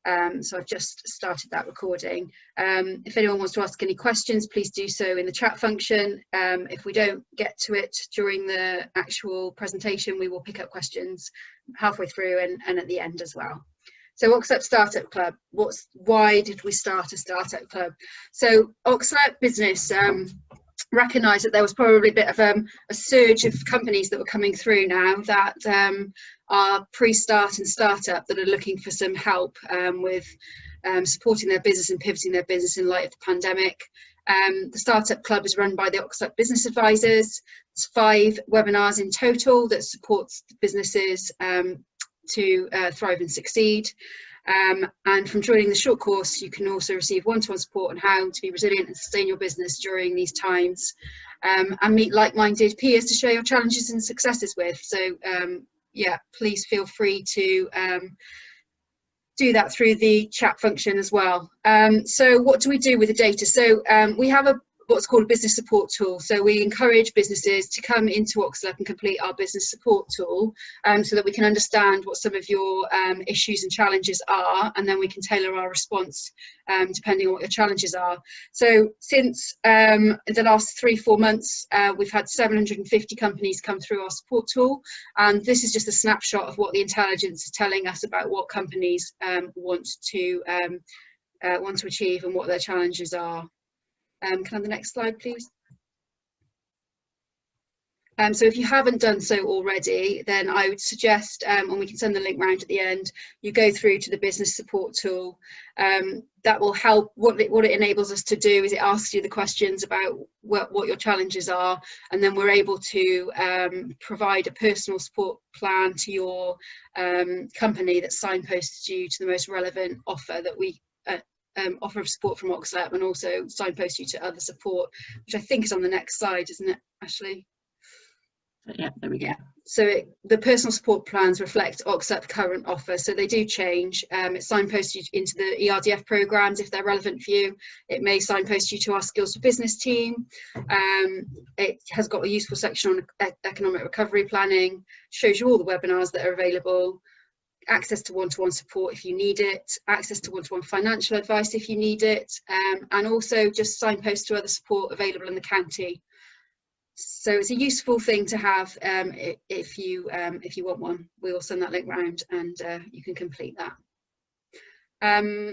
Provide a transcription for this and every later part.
So I've just started that recording. If anyone wants to ask any questions, please do so in the chat function. If we don't get to it during the actual presentation, we will pick up questions halfway through and at the end as well. So OxLEP's Startup Club, why did we start a startup club? So OxLEP Business recognised that there was probably a bit of a surge of companies that were coming through now that are pre-start and startup that are looking for some help with supporting their business and pivoting their business in light of the pandemic. The Startup Club is run by the OxLEP Business Advisors. There's 5 webinars in total that supports businesses to thrive and succeed. And from joining the short course, you can also receive one-to-one support on how to be resilient and sustain your business during these times, and meet like-minded peers to share your challenges and successes with. So yeah, please feel free to do that through the chat function as well. So what do we do with the data? So we have what's called a business support tool. So we encourage businesses to come into OxLEP and complete our business support tool so that we can understand what some of your issues and challenges are, and then we can tailor our response depending on what your challenges are. So since the last 3-4 months, we've had 750 companies come through our support tool, and this is just a snapshot of what the intelligence is telling us about what companies want to achieve and what their challenges are. Can I have the next slide, please? So if you haven't done so already, then I would suggest, and we can send the link round at the end, you go through to the business support tool. That will help. What it enables us to do is it asks you the questions about what your challenges are, and then we're able to provide a personal support plan to your company that signposts you to the most relevant offer that we offer of support from OxLEP, and also signpost you to other support, which I think is on the next slide, isn't it, Ashley? Yeah, there we go. So the personal support plans reflect OxLEP's current offer, so they do change. It signposts you into the ERDF programs if they're relevant for you. It may signpost you to our Skills for Business team. It has got a useful section on economic recovery planning, shows you all the webinars that are available, access to one-to-one support if you need it, access to one-to-one financial advice if you need it, and also just signpost to other support available in the county. So it's a useful thing to have if you want one. We will send that link round and you can complete that.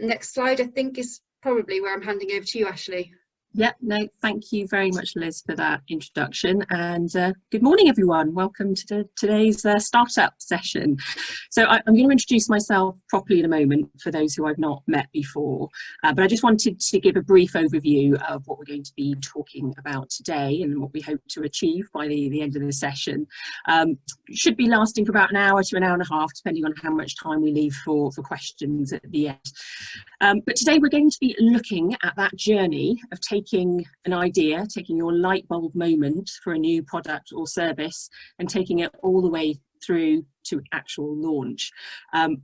Next slide, I think, is probably where I'm handing over to you, Ashley. Yeah, no, thank you very much, Liz, for that introduction, and good morning, everyone. Welcome to today's startup session. So I'm going to introduce myself properly in a moment for those who I've not met before, but I just wanted to give a brief overview of what we're going to be talking about today and what we hope to achieve by the end of the session. It should be lasting for about an hour to an hour and a half, depending on how much time we leave for questions at the end. But today we're going to be looking at that journey of taking an idea, taking your light bulb moment for a new product or service, and taking it all the way through to actual launch,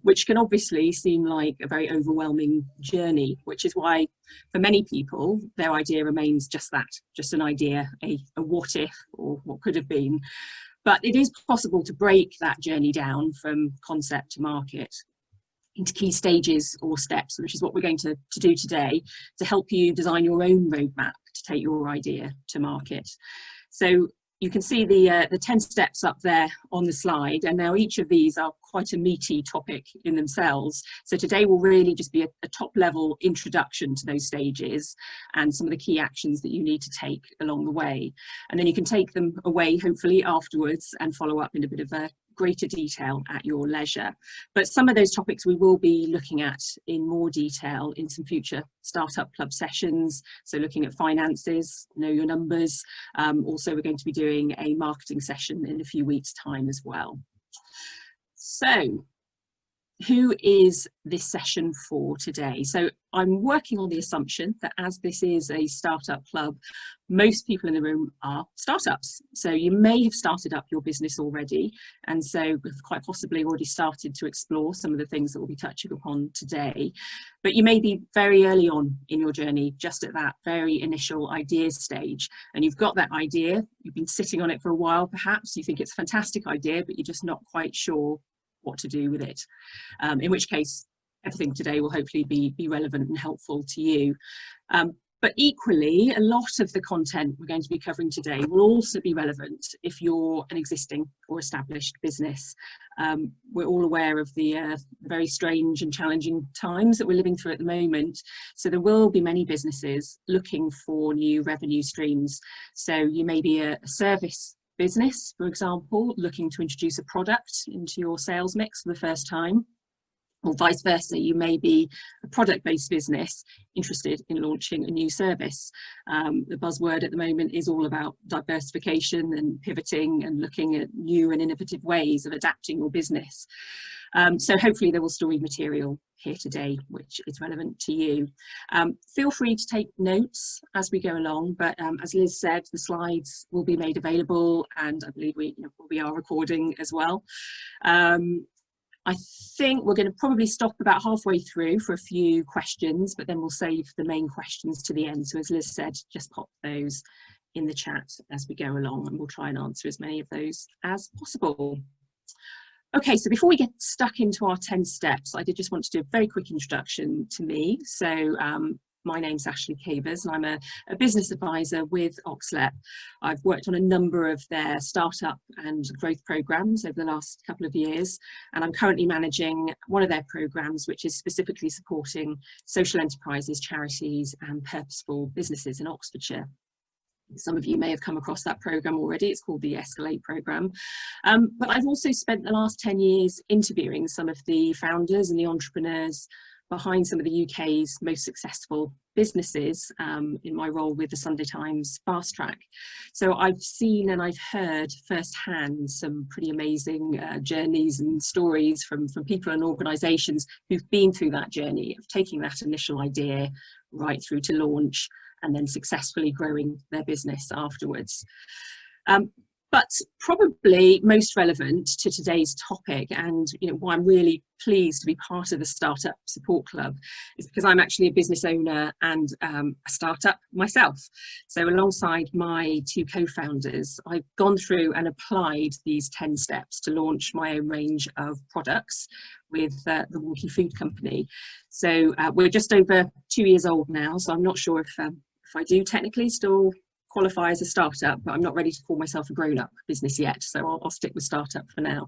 which can obviously seem like a very overwhelming journey, which is why for many people their idea remains just that, just an idea, a what if or what could have been. But it is possible to break that journey down from concept to market into key stages or steps, which is what we're going to do today, to help you design your own roadmap to take your idea to market. So you can see the 10 steps up there on the slide, and now each of these are quite a meaty topic in themselves. So today will really just be a top level introduction to those stages and some of the key actions that you need to take along the way. And then you can take them away, hopefully, afterwards and follow up in a bit of a greater detail at your leisure. But some of those topics we will be looking at in more detail in some future Startup Club sessions. So looking at finances, know your numbers. Also, we're going to be doing a marketing session in a few weeks' time as well. So who is this session for today? So I'm working on the assumption that as this is a startup club, most people in the room are startups. So you may have started up your business already, and so quite possibly already started to explore some of the things that we'll be touching upon today. But you may be very early on in your journey, just at that very initial idea stage, and you've got that idea, you've been sitting on it for a while perhaps, you think it's a fantastic idea, but you're just not quite sure what to do with it, in which case everything today will hopefully be relevant and helpful to you. But equally, a lot of the content we're going to be covering today will also be relevant if you're an existing or established business. We're all aware of the very strange and challenging times that we're living through at the moment. So there will be many businesses looking for new revenue streams. So you may be a service business, for example, looking to introduce a product into your sales mix for the first time. Or vice versa, you may be a product-based business interested in launching a new service. The buzzword at the moment is all about diversification and pivoting and looking at new and innovative ways of adapting your business. So hopefully there will still be material here today which is relevant to you. Feel free to take notes as we go along, but as Liz said, the slides will be made available, and I believe we are recording as well. I think we're going to probably stop about halfway through for a few questions, but then we'll save the main questions to the end. So as Liz said, just pop those in the chat as we go along, and we'll try and answer as many of those as possible. Okay, so before we get stuck into our 10 steps, I did just want to do a very quick introduction to me. So my name's Ashley Cavers, and I'm a business advisor with OxLEP. I've worked on a number of their startup and growth programs over the last couple of years, and I'm currently managing one of their programs, which is specifically supporting social enterprises, charities and purposeful businesses in Oxfordshire. Some of you may have come across that program already. It's called the Escalate program. But I've also spent the last 10 years interviewing some of the founders and the entrepreneurs behind some of the UK's most successful businesses in my role with the Sunday Times Fast Track. So I've seen and I've heard firsthand some pretty amazing journeys and stories from people and organisations who've been through that journey of taking that initial idea right through to launch and then successfully growing their business afterwards. But probably most relevant to today's topic, and why I'm really pleased to be part of the Startup Support Club, is because I'm actually a business owner and a startup myself. So alongside my two co-founders, I've gone through and applied these 10 steps to launch my own range of products with the Wonky Food Company. So we're just over 2 years old now, so I'm not sure if I do technically still qualify as a startup, but I'm not ready to call myself a grown-up business yet, so I'll stick with startup for now.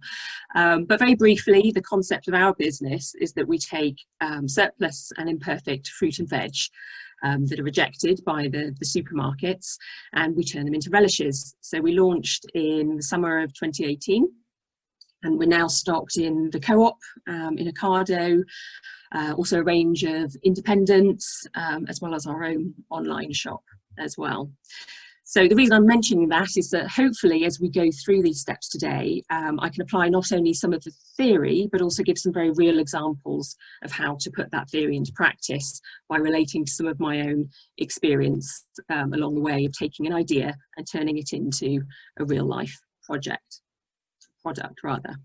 But very briefly, the concept of our business is that we take surplus and imperfect fruit and veg that are rejected by the supermarkets, and we turn them into relishes. So we launched in the summer of 2018, and we're now stocked in the Co-op, in Ocado, also a range of independents, as well as our own online shop as well. So the reason I'm mentioning that is that hopefully as we go through these steps today, I can apply not only some of the theory, but also give some very real examples of how to put that theory into practice by relating to some of my own experience along the way of taking an idea and turning it into a real life product rather.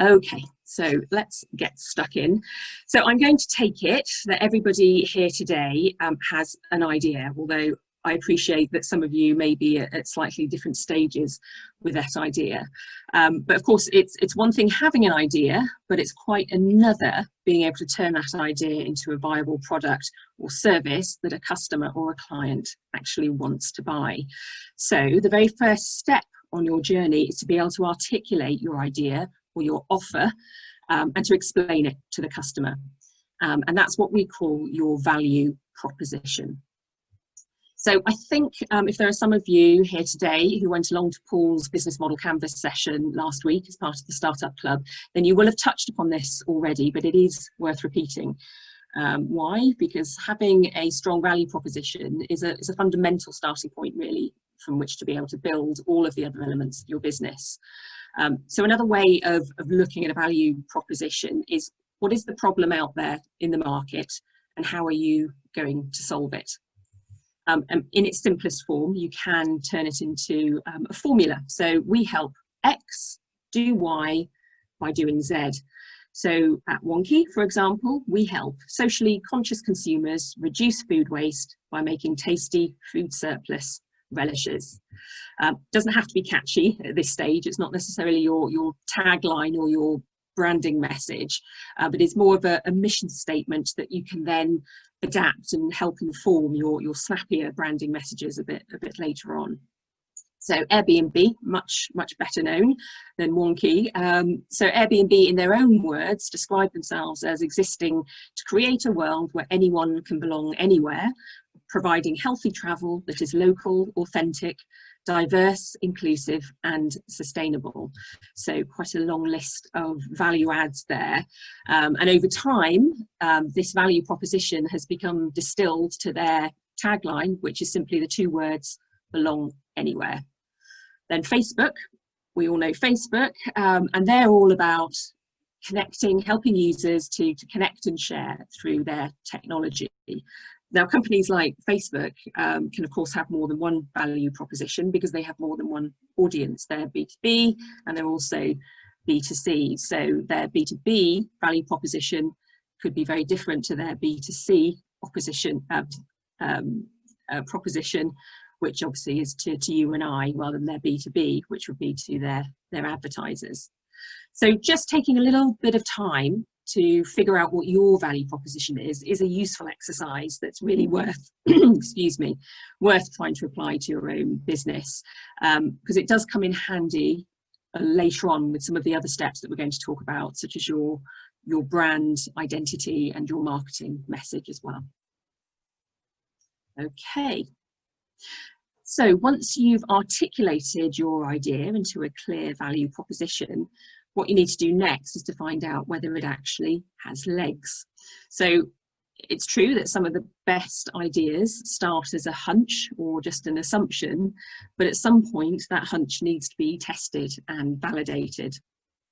Okay, so let's get stuck in. So I'm going to take it that everybody here today has an idea, although I appreciate that some of you may be at slightly different stages with that idea. But of course, it's one thing having an idea, but it's quite another being able to turn that idea into a viable product or service that a customer or a client actually wants to buy. So the very first step on your journey is to be able to articulate your idea or your offer and to explain it to the customer. And that's what we call your value proposition. So I think if there are some of you here today who went along to Paul's business model canvas session last week as part of the Startup Club, then you will have touched upon this already, but it is worth repeating. Why? Because having a strong value proposition is a fundamental starting point really from which to be able to build all of the other elements of your business. So another way of looking at a value proposition is, what is the problem out there in the market and how are you going to solve it? And in its simplest form, you can turn it into a formula. So we help X do Y by doing Z. So at Wonky, for example, we help socially conscious consumers reduce food waste by making tasty food surplus relishes. Doesn't have to be catchy at this stage. It's not necessarily your tagline or your branding message, but it's more of a mission statement that you can then adapt and help inform your snappier branding messages a bit later on. So Airbnb, much better known than Wonky. So Airbnb, in their own words, describe themselves as existing to create a world where anyone can belong anywhere, providing healthy travel that is local, authentic, diverse, inclusive and sustainable. So quite a long list of value adds there. And over time, this value proposition has become distilled to their tagline, which is simply the two words, belong anywhere. Then Facebook, we all know Facebook, and they're all about connecting, helping users to connect and share through their technology. Now, companies like Facebook can, of course, have more than one value proposition because they have more than one audience. They're B2B and they're also B2C. So their B2B value proposition could be very different to their B2C proposition, which obviously is to you and I, rather than their B2B, which would be to their advertisers. So just taking a little bit of time to figure out what your value proposition is a useful exercise that's really worth, excuse me, worth trying to apply to your own business, because it does come in handy later on with some of the other steps that we're going to talk about, such as your brand identity and your marketing message as well. Okay. So once you've articulated your idea into a clear value proposition, what you need to do next is to find out whether it actually has legs. So it's true that some of the best ideas start as a hunch or just an assumption, but at some point that hunch needs to be tested and validated.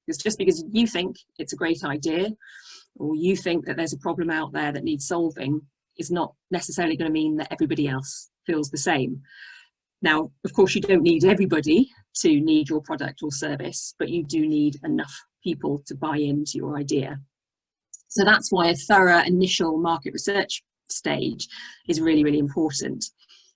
Because just because you think it's a great idea or you think that there's a problem out there that needs solving is not necessarily going to mean that everybody else feels the same. Now, of course, you don't need everybody to need your product or service, but you do need enough people to buy into your idea. So that's why a thorough initial market research stage is really, really important.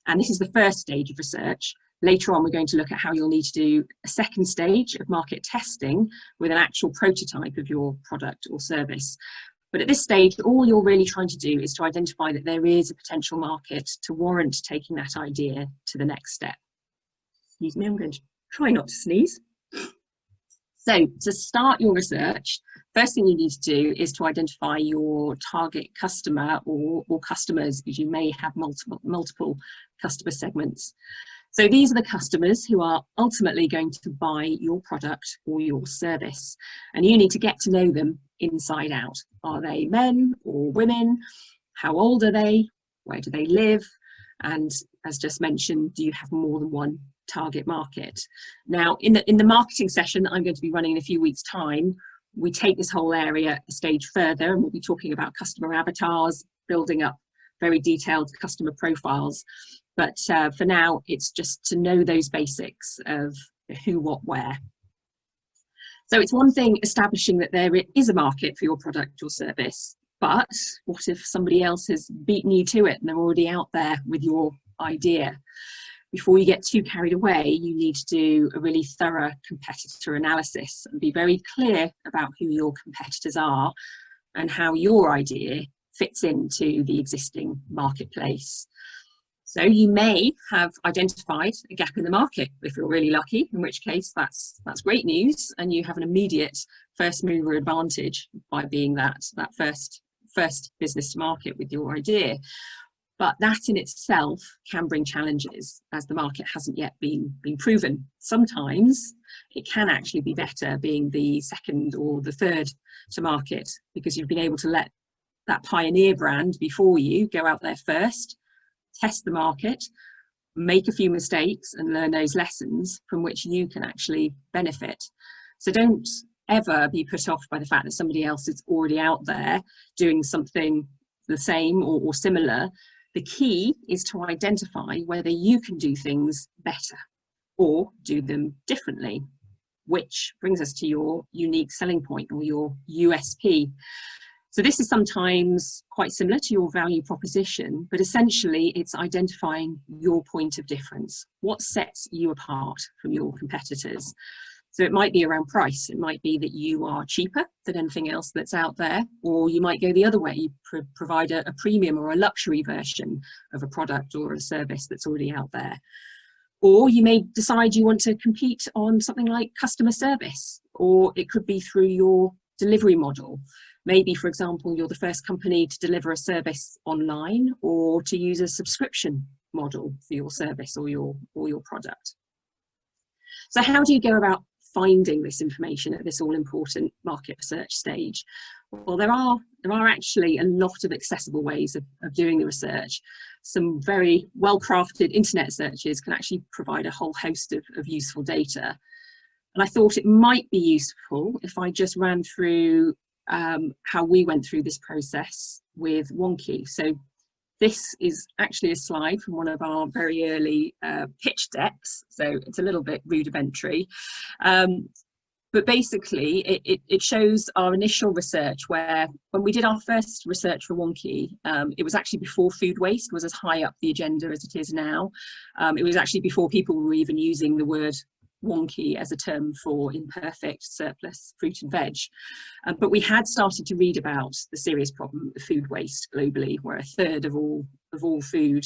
And this is the first stage of research. Later on, we're going to look at how you'll need to do a second stage of market testing with an actual prototype of your product or service. But at this stage, all you're really trying to do is to identify that there is a potential market to warrant taking that idea to the next step. Excuse me, I'm going to try not to sneeze. So to start your research, first thing you need to do is to identify your target customer or customers, because you may have multiple customer segments. So these are the customers who are ultimately going to buy your product or your service, and you need to get to know them inside out. Are they men or women? How old are they? Where do they live? And as just mentioned, do you have more than one target market? Now, in the marketing session I'm going to be running in a few weeks' time, we take this whole area a stage further, and we'll be talking about customer avatars, building up very detailed customer profiles. But for now, it's just to know those basics of who, what, where. So it's one thing establishing that there is a market for your product or service, but what if somebody else has beaten you to it and they're already out there with your idea? Before you get too carried away, you need to do a really thorough competitor analysis and be very clear about who your competitors are and how your idea fits into the existing marketplace. So you may have identified a gap in the market if you're really lucky, in which case that's great news, and you have an immediate first mover advantage by being that first business to market with your idea. But that in itself can bring challenges, as the market hasn't yet been proven. Sometimes it can actually be better being the second or the third to market, because you've been able to let that pioneer brand before you go out there first, test the market, make a few mistakes and learn those lessons from which you can actually benefit. So don't ever be put off by the fact that somebody else is already out there doing something the same or similar. The key is to identify whether you can do things better or do them differently, which brings us to your unique selling point or your USP. So this is sometimes quite similar to your value proposition, but essentially it's identifying your point of difference. What sets you apart from your competitors? So it might be around price. It might be that you are cheaper than anything else that's out there, or you might go the other way, you provide a premium or a luxury version of a product or a service that's already out there. Or you may decide you want to compete on something like customer service, or it could be through your delivery model. Maybe, for example, you're the first company to deliver a service online, or to use a subscription model for your service or your product. So how do you go about finding this information at this all-important market research stage? Well, there are actually a lot of accessible ways of doing the research. Some very well-crafted internet searches can actually provide a whole host of useful data. And I thought it might be useful if I just ran through how we went through this process with Wonky. So this is actually a slide from one of our very early pitch decks, so it's a little bit rudimentary. But basically, it shows our initial research where, when we did our first research for Wonky, it was actually before food waste was as high up the agenda as it is now. It was actually before people were even using the word wonky as a term for imperfect surplus fruit and veg. But we had started to read about the serious problem of food waste globally, where a third of all food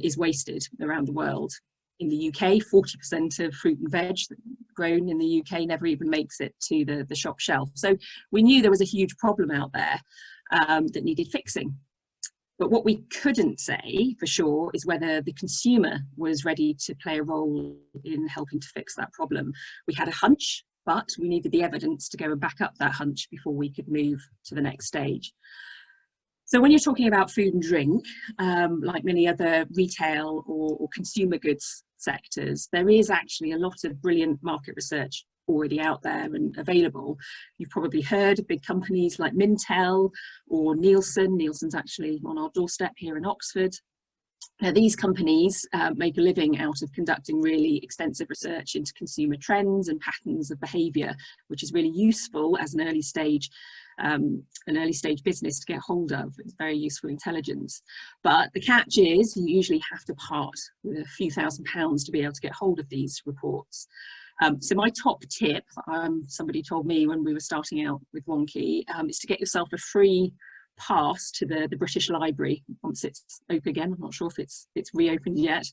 is wasted around the world. In the UK, 40% of fruit and veg grown in the UK never even makes it to the shop shelf. So we knew there was a huge problem out there that needed fixing. But what we couldn't say for sure is whether the consumer was ready to play a role in helping to fix that problem. We had a hunch, but we needed the evidence to go and back up that hunch before we could move to the next stage. So when you're talking about food and drink, like many other retail or consumer goods sectors, there is actually a lot of brilliant market research already out there and available. You've probably heard of big companies like Mintel or Nielsen. Nielsen's actually on our doorstep here in Oxford. Now, these companies make a living out of conducting really extensive research into consumer trends and patterns of behaviour, which is really useful as an early stage business to get hold of. It's very useful intelligence. But the catch is you usually have to part with a few £1,000s to be able to get hold of these reports. So my top tip, somebody told me when we were starting out with Wonky, is to get yourself a free pass to the British Library once it's open again. I'm not sure if it's reopened yet,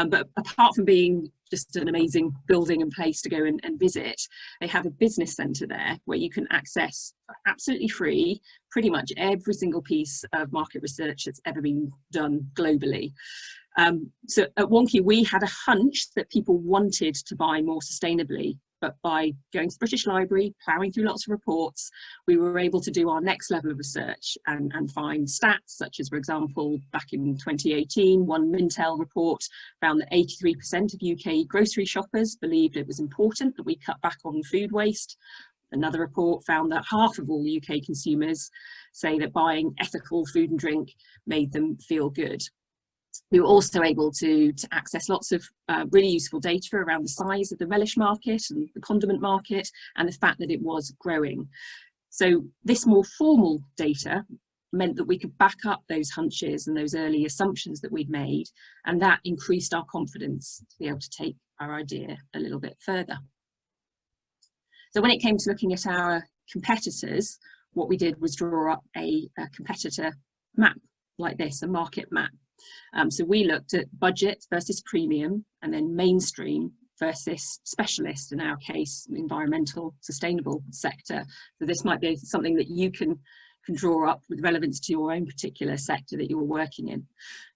but apart from being just an amazing building and place to go and visit, they have a business centre there where you can access absolutely free pretty much every single piece of market research that's ever been done globally. So at Wonky, we had a hunch that people wanted to buy more sustainably, but by going to the British Library, ploughing through lots of reports, we were able to do our next level of research and find stats such as, for example, back in 2018, one Mintel report found that 83% of UK grocery shoppers believed it was important that we cut back on food waste. Another report found that half of all UK consumers say that buying ethical food and drink made them feel good. We were also able to access lots of really useful data around the size of the relish market and the condiment market and the fact that it was growing. So this more formal data meant that we could back up those hunches and those early assumptions that we'd made, and that increased our confidence to be able to take our idea a little bit further. So when it came to looking at our competitors, what we did was draw up a competitor map like this, a market map. So we looked at budget versus premium, and then mainstream versus specialist, in our case, environmental, sustainable sector. So this might be something that you can draw up with relevance to your own particular sector that you're working in.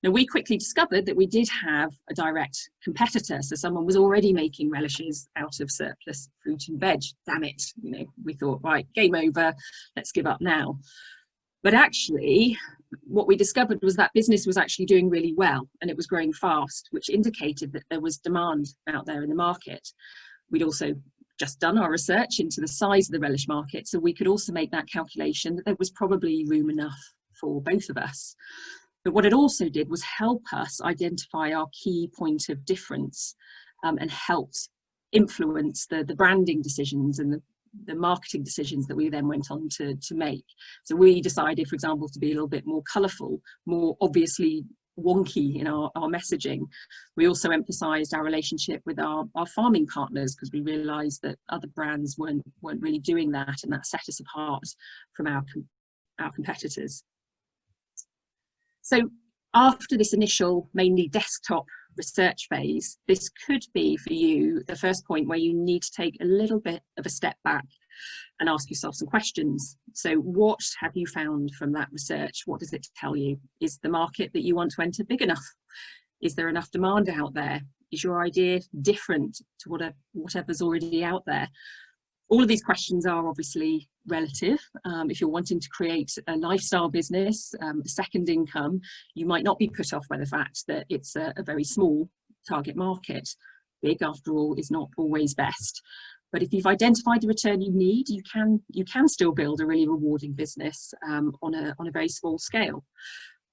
Now, we quickly discovered that we did have a direct competitor. So someone was already making relishes out of surplus fruit and veg. Damn it, we thought, right, game over, let's give up now. But actually, what we discovered was that business was actually doing really well and it was growing fast, which indicated that there was demand out there in the market. We'd also just done our research into the size of the relish market, so we could also make that calculation that there was probably room enough for both of us. But what it also did was help us identify our key point of difference and helped influence the branding decisions and the marketing decisions that we then went on to make. So we decided, for example, to be a little bit more colourful, more obviously wonky in our messaging. We also emphasised our relationship with our farming partners, because we realised that other brands weren't really doing that, and that set us apart from our competitors. So after this initial, mainly desktop research phase, this could be for you the first point where you need to take a little bit of a step back and ask yourself some questions. So what have you found from that research? What does it tell you? Is the market that you want to enter big enough? Is there enough demand out there? Is your idea different to whatever's already out there? All of these questions are obviously relative. If you're wanting to create a lifestyle business, a second income, you might not be put off by the fact that it's a very small target market. Big, after all, is not always best. But if you've identified the return you need, you can still build a really rewarding business on a very small scale.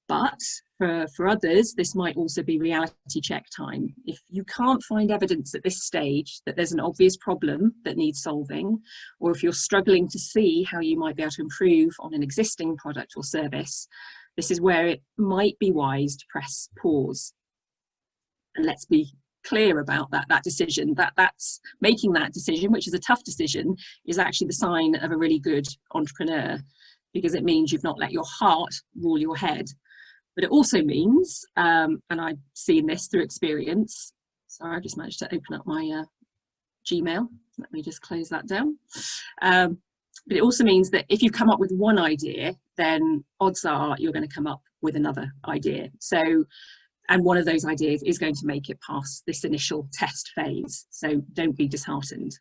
But for others, this might also be reality check time. If you can't find evidence at this stage that there's an obvious problem that needs solving, or if you're struggling to see how you might be able to improve on an existing product or service, this is where it might be wise to press pause. And let's be clear about that decision. That's making that decision, which is a tough decision, is actually the sign of a really good entrepreneur, because it means you've not let your heart rule your head. But it also means, and I've seen this through experience, sorry, I just managed to open up my Gmail. Let me just close that down. But it also means that if you've come up with one idea, then odds are you're going to come up with another idea. So, and one of those ideas is going to make it past this initial test phase. So don't be disheartened.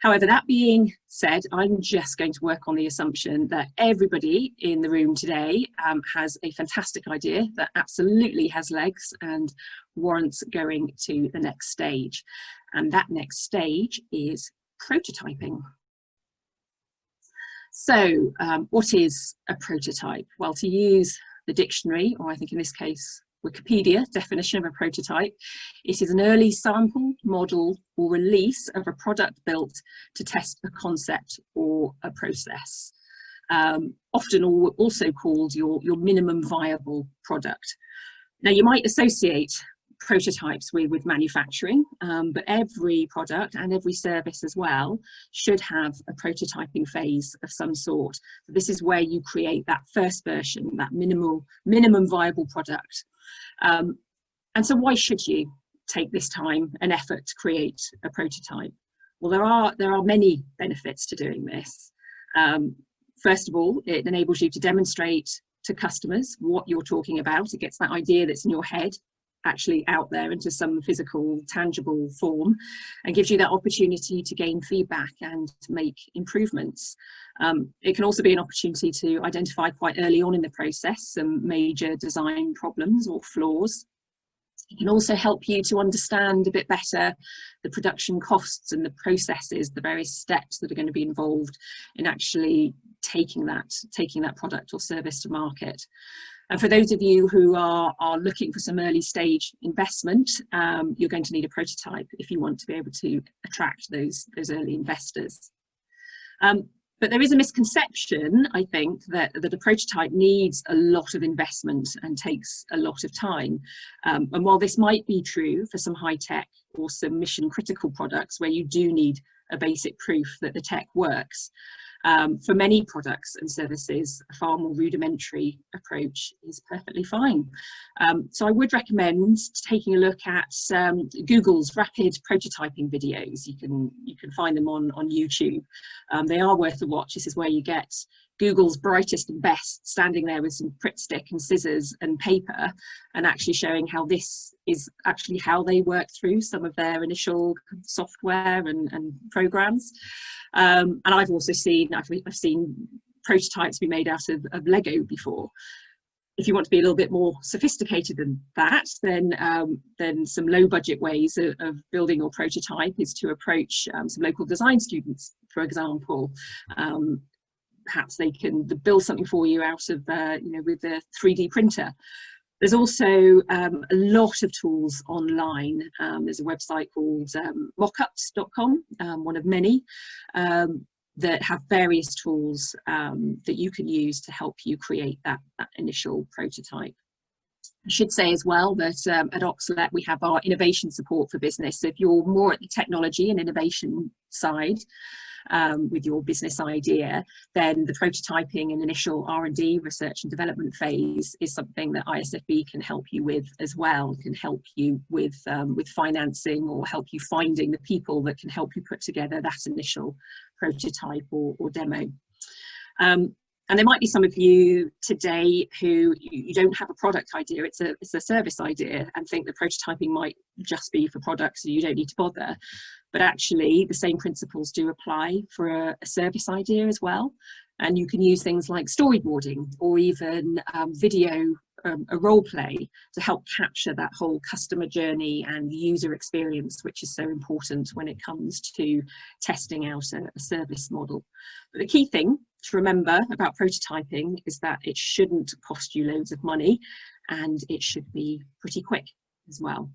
However, that being said, I'm just going to work on the assumption that everybody in the room today has a fantastic idea that absolutely has legs and warrants going to the next stage. And that next stage is prototyping. So what is a prototype? Well, to use the dictionary, or I think in this case, Wikipedia definition of a prototype, it is an early sample, model or release of a product built to test a concept or a process. Often also called your minimum viable product. Now you might associate prototypes with manufacturing, but every product and every service as well should have a prototyping phase of some sort. This is where you create that first version, that minimum viable product. And so why should you take this time and effort to create a prototype? Well, there are many benefits to doing this. First of all, it enables you to demonstrate to customers what you're talking about. It gets that idea that's in your head actually out there into some physical, tangible form, and gives you that opportunity to gain feedback and make improvements. It can also be an opportunity to identify quite early on in the process some major design problems or flaws. It can also help you to understand a bit better the production costs and the processes, the various steps that are going to be involved in actually taking that product or service to market. And for those of you who are looking for some early stage investment, you're going to need a prototype if you want to be able to attract those early investors. But there is a misconception, I think, that a prototype needs a lot of investment and takes a lot of time. And while this might be true for some high tech or some mission critical products where you do need a basic proof that the tech works, for many products and services, a far more rudimentary approach is perfectly fine. So I would recommend taking a look at Google's rapid prototyping videos. You can find them on YouTube. They are worth a watch. This is where you get Google's brightest and best standing there with some Pritt stick and scissors and paper, and actually showing how this is actually how they work through some of their initial software and programs. And I've also seen prototypes be made out of Lego before. If you want to be a little bit more sophisticated than that, then some low budget ways of building your prototype is to approach some local design students, for example. Perhaps they can build something for you out of, with a 3D printer. There's also a lot of tools online. There's a website called mockups.com, one of many, that have various tools that you can use to help you create that initial prototype. I should say as well that at OxLEP we have our innovation support for business. So if you're more at the technology and innovation side with your business idea, then the prototyping and initial R&D, research and development phase, is something that ISFB can help you with as well. Can help you with financing, or help you finding the people that can help you put together that initial prototype or demo. And there might be some of you today who you don't have a product idea, it's a service idea, and think that prototyping might just be for products, so you don't need to bother. But actually the same principles do apply for a service idea as well. And you can use things like storyboarding, or even video, a role play, to help capture that whole customer journey and user experience, which is so important when it comes to testing out a service model. But the key thing to remember about prototyping is that it shouldn't cost you loads of money, and it should be pretty quick as well.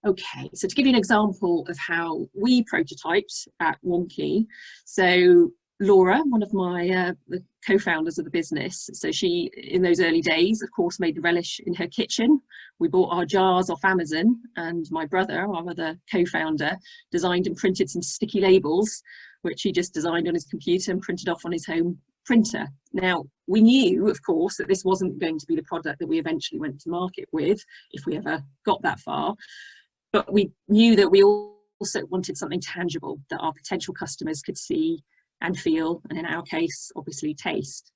Okay, so to give you an example of how we prototyped at Wonky, so Laura, one of my the co-founders of the business, so she, in those early days, of course, made the relish in her kitchen. We bought our jars off Amazon, and my brother, our other co-founder, designed and printed some sticky labels, which he just designed on his computer and printed off on his home printer. Now, we knew, of course, that this wasn't going to be the product that we eventually went to market with, if we ever got that far, but we knew that we also wanted something tangible that our potential customers could see and feel, and in our case, obviously taste.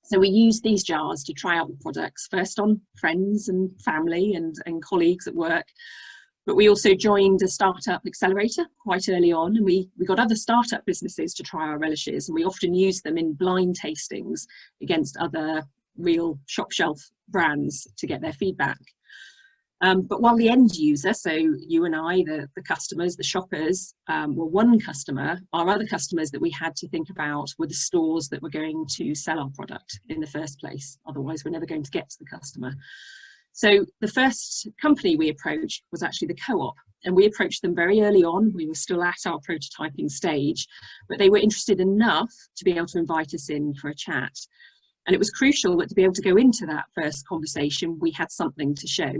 So we used these jars to try out the products, first on friends and family and colleagues at work, but we also joined a startup accelerator quite early on, and we got other startup businesses to try our relishes, and we often used them in blind tastings against other real shop shelf brands to get their feedback. But while the end user, so you and I, the customers, the shoppers, were one customer, our other customers that we had to think about were the stores that were going to sell our product in the first place. Otherwise, we're never going to get to the customer. So the first company we approached was actually the Co-op, and we approached them very early on. We were still at our prototyping stage, but they were interested enough to be able to invite us in for a chat. And it was crucial that to be able to go into that first conversation, we had something to show.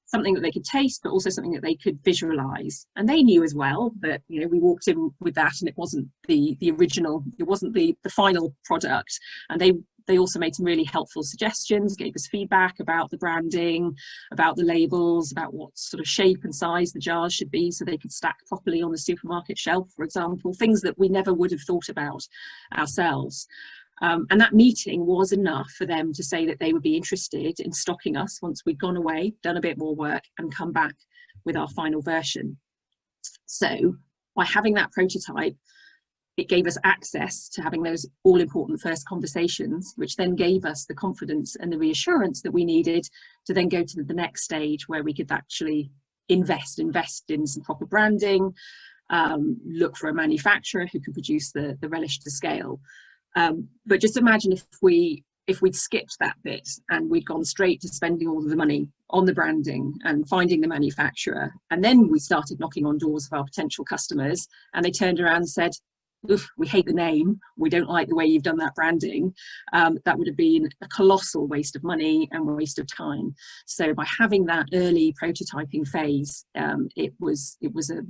Something that they could taste, but also something that they could visualize. And they knew as well that, you know, we walked in with that, and it wasn't the original, it wasn't the final product. And they also made some really helpful suggestions, gave us feedback about the branding, about the labels, about what sort of shape and size the jars should be so they could stack properly on the supermarket shelf, for example, things that we never would have thought about ourselves. And that meeting was enough for them to say that they would be interested in stocking us once we'd gone away, done a bit more work, and come back with our final version. So by having that prototype, it gave us access to having those all-important first conversations, which then gave us the confidence and the reassurance that we needed to then go to the next stage, where we could actually invest in some proper branding, look for a manufacturer who could produce the relish to scale. But just imagine if we'd skipped that bit and we'd gone straight to spending all of the money on the branding and finding the manufacturer, and then we started knocking on doors of our potential customers, and they turned around and said, "Oof, we hate the name, we don't like the way you've done that branding," that would have been a colossal waste of money and waste of time. So by having that early prototyping phase, it was a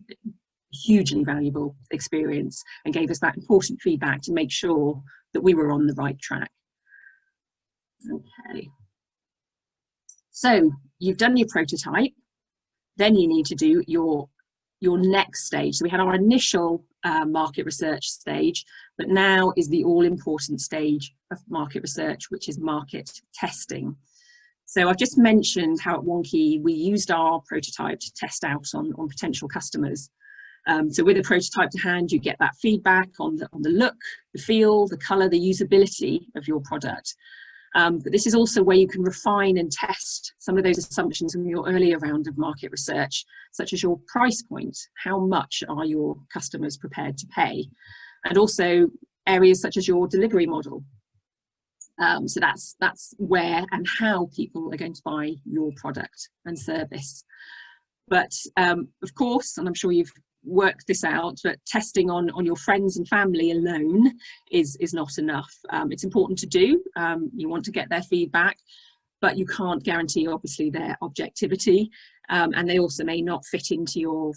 hugely valuable experience, and gave us that important feedback to make sure that we were on the right track. Okay, so you've done your prototype, then you need to do your next stage. So we had our initial market research stage, but now is the all-important stage of market research, which is market testing. So I've just mentioned how at Wonky we used our prototype to test out on potential customers. So with a prototype to hand, you get that feedback on the look, the feel, the colour, the usability of your product. But this is also where you can refine and test some of those assumptions in your earlier round of market research, such as your price point. How much are your customers prepared to pay? And also areas such as your delivery model. So that's where and how people are going to buy your product and service. But of course, and I'm sure you've work this out, but testing on your friends and family alone is not enough. It's important to do. You want to get their feedback, but you can't guarantee obviously their objectivity, and they also may not fit into your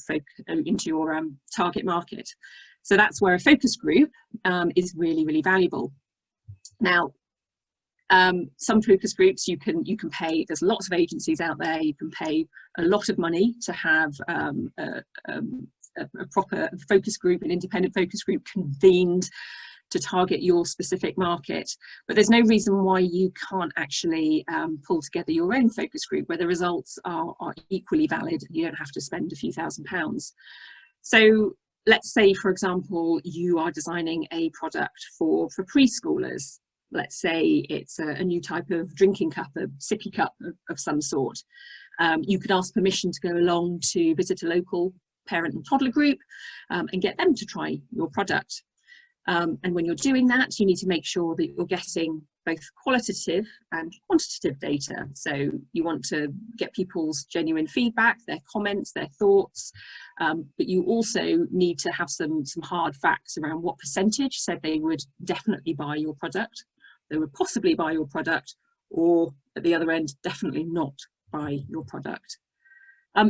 target market. So that's where a focus group is really, really valuable. Now, some focus groups you can pay. There's lots of agencies out there. You can pay a lot of money to have a proper focus group, an independent focus group convened to target your specific market. But there's no reason why you can't actually pull together your own focus group where the results are equally valid. You don't have to spend a few £1000s. So let's say, for example, you are designing a product for preschoolers. Let's say it's a new type of drinking cup, a sippy cup of some sort. You could ask permission to go along to visit a local parent and toddler group and get them to try your product. And when you're doing that, you need to make sure that you're getting both qualitative and quantitative data. So you want to get people's genuine feedback, their comments, their thoughts, but you also need to have some hard facts around what percentage said they would definitely buy your product, they would possibly buy your product, or at the other end, definitely not buy your product.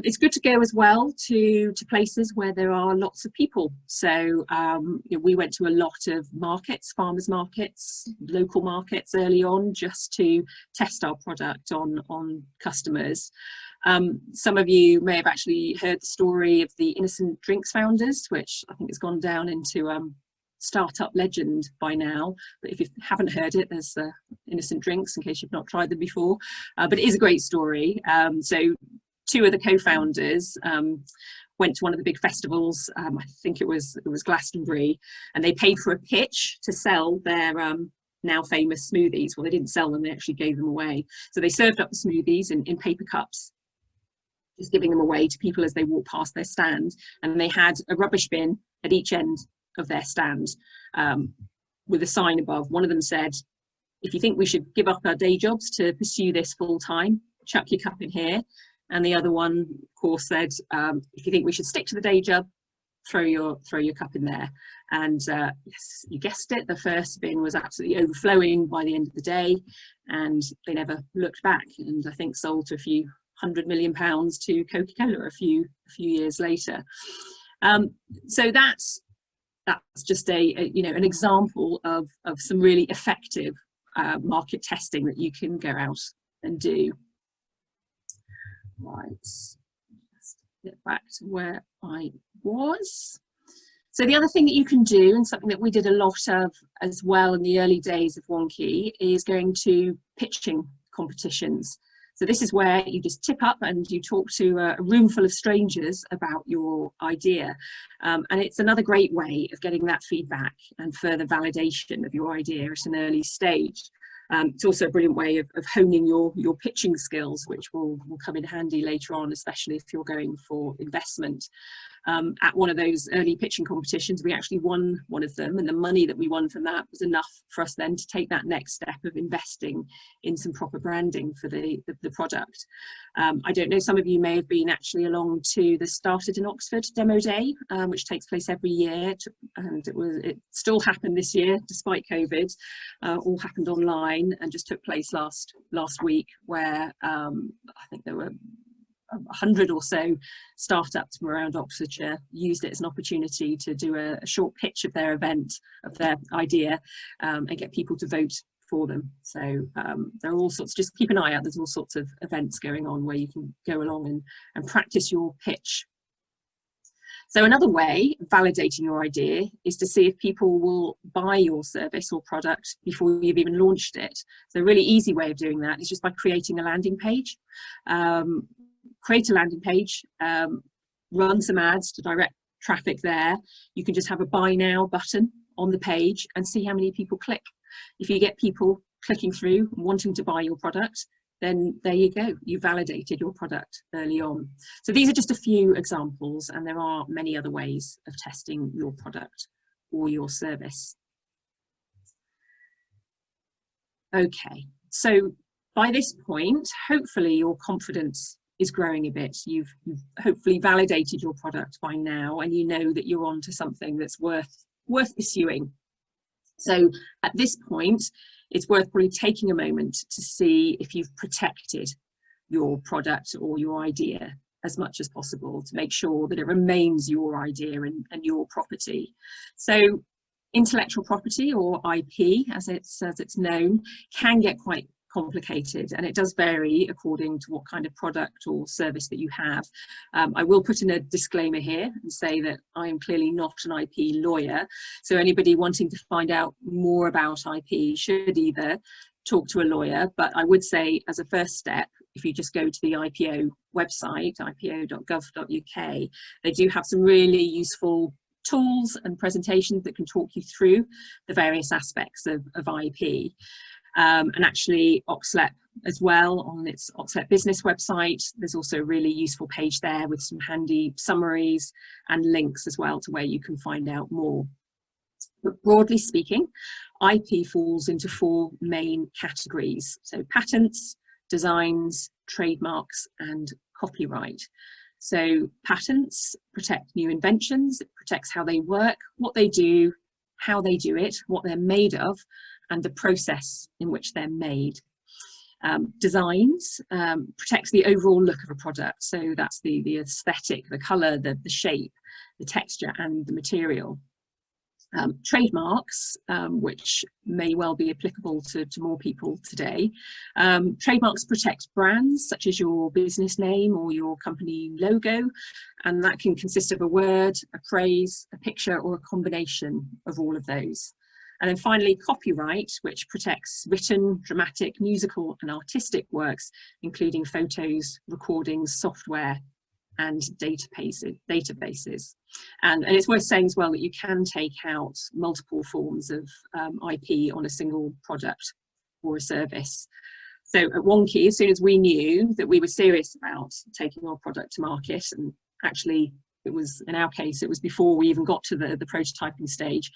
It's good to go as well to places where there are lots of people. So we went to a lot of markets, farmers markets, local markets early on, just to test our product on customers. Some of you may have actually heard the story of the Innocent Drinks founders, which I think has gone down into startup legend by now. But if you haven't heard it, there's Innocent Drinks in case you've not tried them before. But it is a great story. So two of the co-founders went to one of the big festivals. I think it was Glastonbury, and they paid for a pitch to sell their now famous smoothies. Well, they didn't sell them, they actually gave them away. So they served up the smoothies in paper cups, just giving them away to people as they walked past their stand. And they had a rubbish bin at each end of their stand with a sign above. One of them said, "If you think we should give up our day jobs to pursue this full time, chuck your cup in here." And the other one, of course, said, "If you think we should stick to the day job, throw your cup in there." And yes, you guessed it, the first bin was absolutely overflowing by the end of the day, and they never looked back. And I think sold to a few £100 million to Coca-Cola a few years later. So that's just an example of some really effective market testing that you can go out and do. Right, let's get back to where I was. So the other thing that you can do, and something that we did a lot of as well in the early days of Wonky, is going to pitching competitions. So this is where you just tip up and you talk to a room full of strangers about your idea. And it's another great way of getting that feedback and further validation of your idea at an early stage. It's also a brilliant way of honing your pitching skills, which will come in handy later on, especially if you're going for investment. At one of those early pitching competitions, we actually won one of them, and the money that we won from that was enough for us then to take that next step of investing in some proper branding for the product. I don't know, some of you may have been actually along to the Started in Oxford demo day, which takes place every year, and it still happened this year despite COVID. All happened online and just took place last week, where I think there were 100 or so startups from around Oxfordshire used it as an opportunity to do a short pitch of their event, of their idea, and get people to vote for them. So there are all sorts, just keep an eye out, there's all sorts of events going on where you can go along and practice your pitch. So another way of validating your idea is to see if people will buy your service or product before you've even launched it. So a really easy way of doing that is just by creating a landing page. Create a landing page, run some ads to direct traffic there. You can just have a buy now button on the page and see how many people click. If you get people clicking through and wanting to buy your product, then there you go, you validated your product early on. So these are just a few examples, and there are many other ways of testing your product or your service. Okay, so by this point, hopefully you're confident is growing a bit. You've hopefully validated your product by now, and you know that you're onto something that's worth pursuing. So at this point, it's worth probably taking a moment to see if you've protected your product or your idea as much as possible, to make sure that it remains your idea and your property. So intellectual property, or IP as it's known, can get quite complicated, and it does vary according to what kind of product or service that you have. I will put in a disclaimer here and say that I am clearly not an IP lawyer, so anybody wanting to find out more about IP should either talk to a lawyer, but I would say as a first step, if you just go to the IPO website, ipo.gov.uk, they do have some really useful tools and presentations that can talk you through the various aspects of IP. And actually OxLEP as well, on its OxLEP business website, there's also a really useful page there with some handy summaries and links as well to where you can find out more. But broadly speaking, IP falls into 4 main categories. So patents, designs, trademarks, and copyright. So patents protect new inventions, it protects how they work, what they do, how they do it, what they're made of, and the process in which they're made. Designs protects the overall look of a product. So that's the aesthetic, the colour, the shape, the texture, and the material. Trademarks, which may well be applicable to more people today. Trademarks protect brands such as your business name or your company logo, and that can consist of a word, a phrase, a picture, or a combination of all of those. And then finally, copyright, which protects written, dramatic, musical, and artistic works, including photos, recordings, software, and databases. And it's worth saying as well that you can take out multiple forms of IP on a single product or a service. So at Wonky, as soon as we knew that we were serious about taking our product to market, and actually it was, in our case, it was before we even got to the prototyping stage,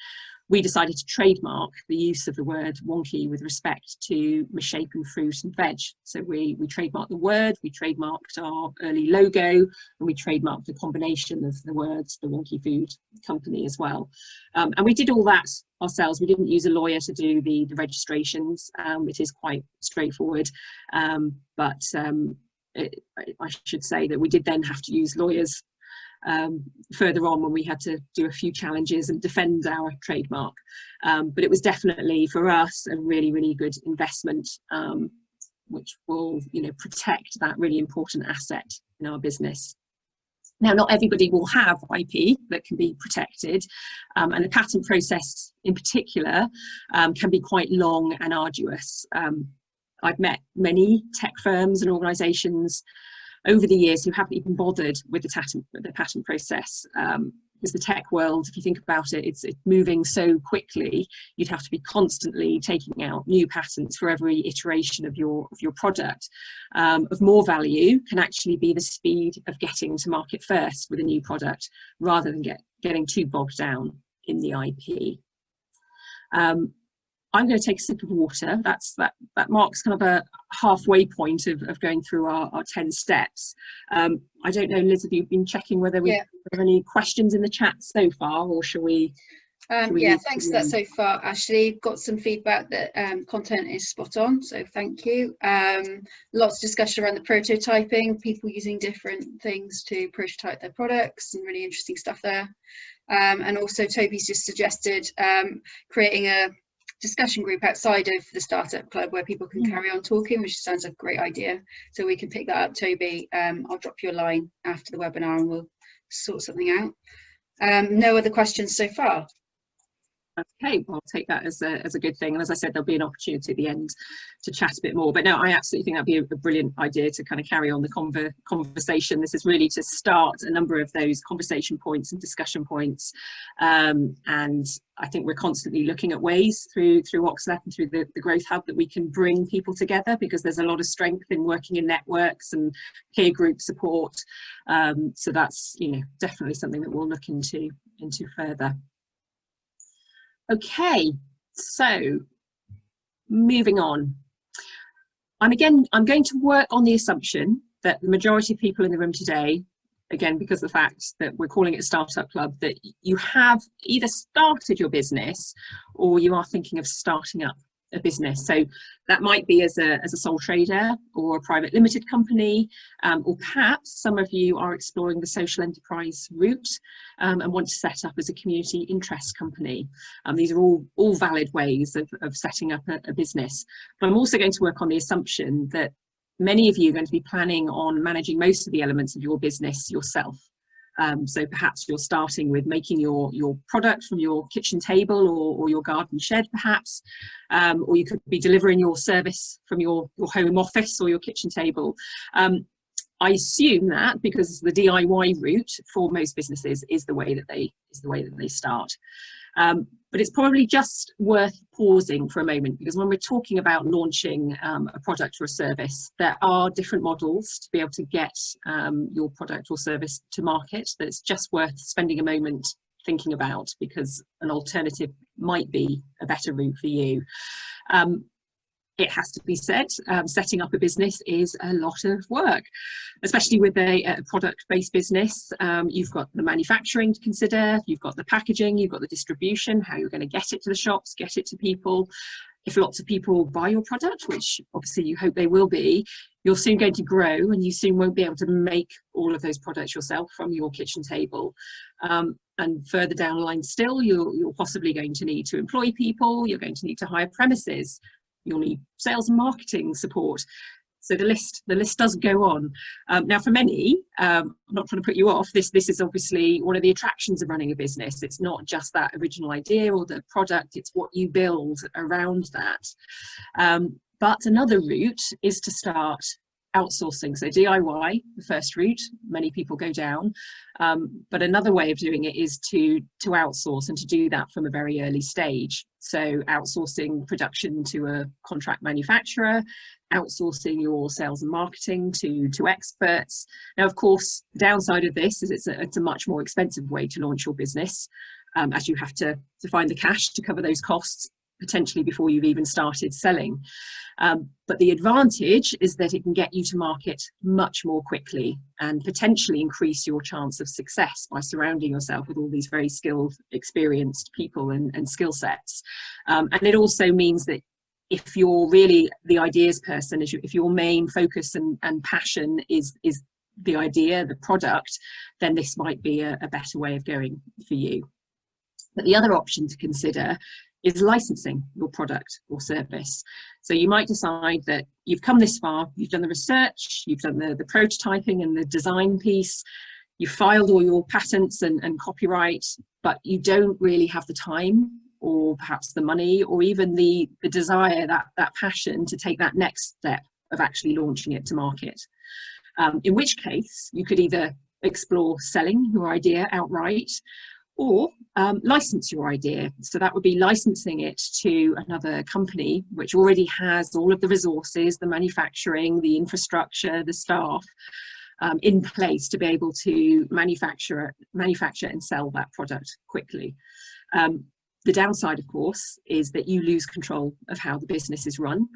we decided to trademark the use of the word wonky with respect to misshapen fruit and veg. So we trademarked the word, we trademarked our early logo, and we trademarked the combination of the words, the Wonky Food Company as well. And we did all that ourselves. We didn't use a lawyer to do the registrations. It is quite straightforward, but I should say that we did then have to use lawyers further on when we had to do a few challenges and defend our trademark, but it was definitely for us a really good investment, which will protect that really important asset in our business. Now, not everybody will have IP that can be protected, and the patent process in particular can be quite long and arduous. I've met many tech firms and organisations over the years who haven't even bothered with the patent process, because the tech world, if you think about it, it's moving so quickly. You'd have to be constantly taking out new patents for every iteration of your product. Of more value can actually be the speed of getting to market first with a new product, rather than getting too bogged down in the IP. I'm going to take a sip of water. That marks kind of a halfway point of going through our 10 steps. I don't know, Liz, have you been checking whether we have any questions in the chat so far, or shall we? Yeah, thanks for that so far, Ashley. Got some feedback that content is spot on, so thank you. Lots of discussion around the prototyping, people using different things to prototype their products, and really interesting stuff there. And also Toby's just suggested creating a discussion group outside of the startup club where people can carry on talking, which sounds like a great idea. So we can pick that up, Toby. I'll drop you a line after the webinar and we'll sort something out. No other questions so far. Okay, well, I'll take that as a good thing. And as I said, there'll be an opportunity at the end to chat a bit more. But no, I absolutely think that'd be a brilliant idea to kind of carry on the conversation. This is really to start a number of those conversation points and discussion points. And I think we're constantly looking at ways through OxLEP and through the Growth Hub that we can bring people together, because there's a lot of strength in working in networks and peer group support. So that's definitely something that we'll look into further. Okay, so moving on. I'm going to work on the assumption that the majority of people in the room today, again, because of the fact that we're calling it a startup club, that you have either started your business or you are thinking of starting up a business. So that might be as a sole trader or a private limited company, or perhaps some of you are exploring the social enterprise route and want to set up as a community interest company. These are all valid ways of setting up a business. But I'm also going to work on the assumption that many of you are going to be planning on managing most of the elements of your business yourself. So perhaps you're starting with making your product from your kitchen table or your garden shed, perhaps, or you could be delivering your service from your home office or your kitchen table. I assume that because the DIY route for most businesses is the way that they start. But it's probably just worth pausing for a moment, because when we're talking about launching a product or a service, there are different models to be able to get your product or service to market that it's just worth spending a moment thinking about, because an alternative might be a better route for you. It has to be said, setting up a business is a lot of work, especially with a product-based business. You've got the manufacturing to consider, you've got the packaging, you've got the distribution, how you're going to get it to the shops, get it to people. If lots of people buy your product, which obviously you hope they will be, you're soon going to grow and you soon won't be able to make all of those products yourself from your kitchen table. And further down the line still, you're possibly going to need to employ people, you're going to need to hire premises, you'll need sales and marketing support. So the list does go on. Now, for many, I'm not trying to put you off, this is obviously one of the attractions of running a business. It's not just that original idea or the product, it's what you build around that. But another route is to start outsourcing. So DIY, the first route, many people go down. But another way of doing it is to outsource, and to do that from a very early stage. So outsourcing production to a contract manufacturer, outsourcing your sales and marketing to experts. Now, of course, the downside of this is it's a much more expensive way to launch your business, as you have to find the cash to cover those costs, potentially before you've even started selling. But the advantage is that it can get you to market much more quickly and potentially increase your chance of success by surrounding yourself with all these very skilled, experienced people and skill sets. And it also means that if you're really the ideas person, if your main focus and passion is the idea, the product, then this might be a better way of going for you. But the other option to consider is licensing your product or service. So you might decide that you've come this far, you've done the research, you've done the prototyping and the design piece, you've filed all your patents and copyright, but you don't really have the time or perhaps the money or even the desire, that passion to take that next step of actually launching it to market. In which case you could either explore selling your idea outright, or license your idea. So that would be licensing it to another company which already has all of the resources, the manufacturing, the infrastructure, the staff in place to be able to manufacture and sell that product quickly. The downside, of course, is that you lose control of how the business is run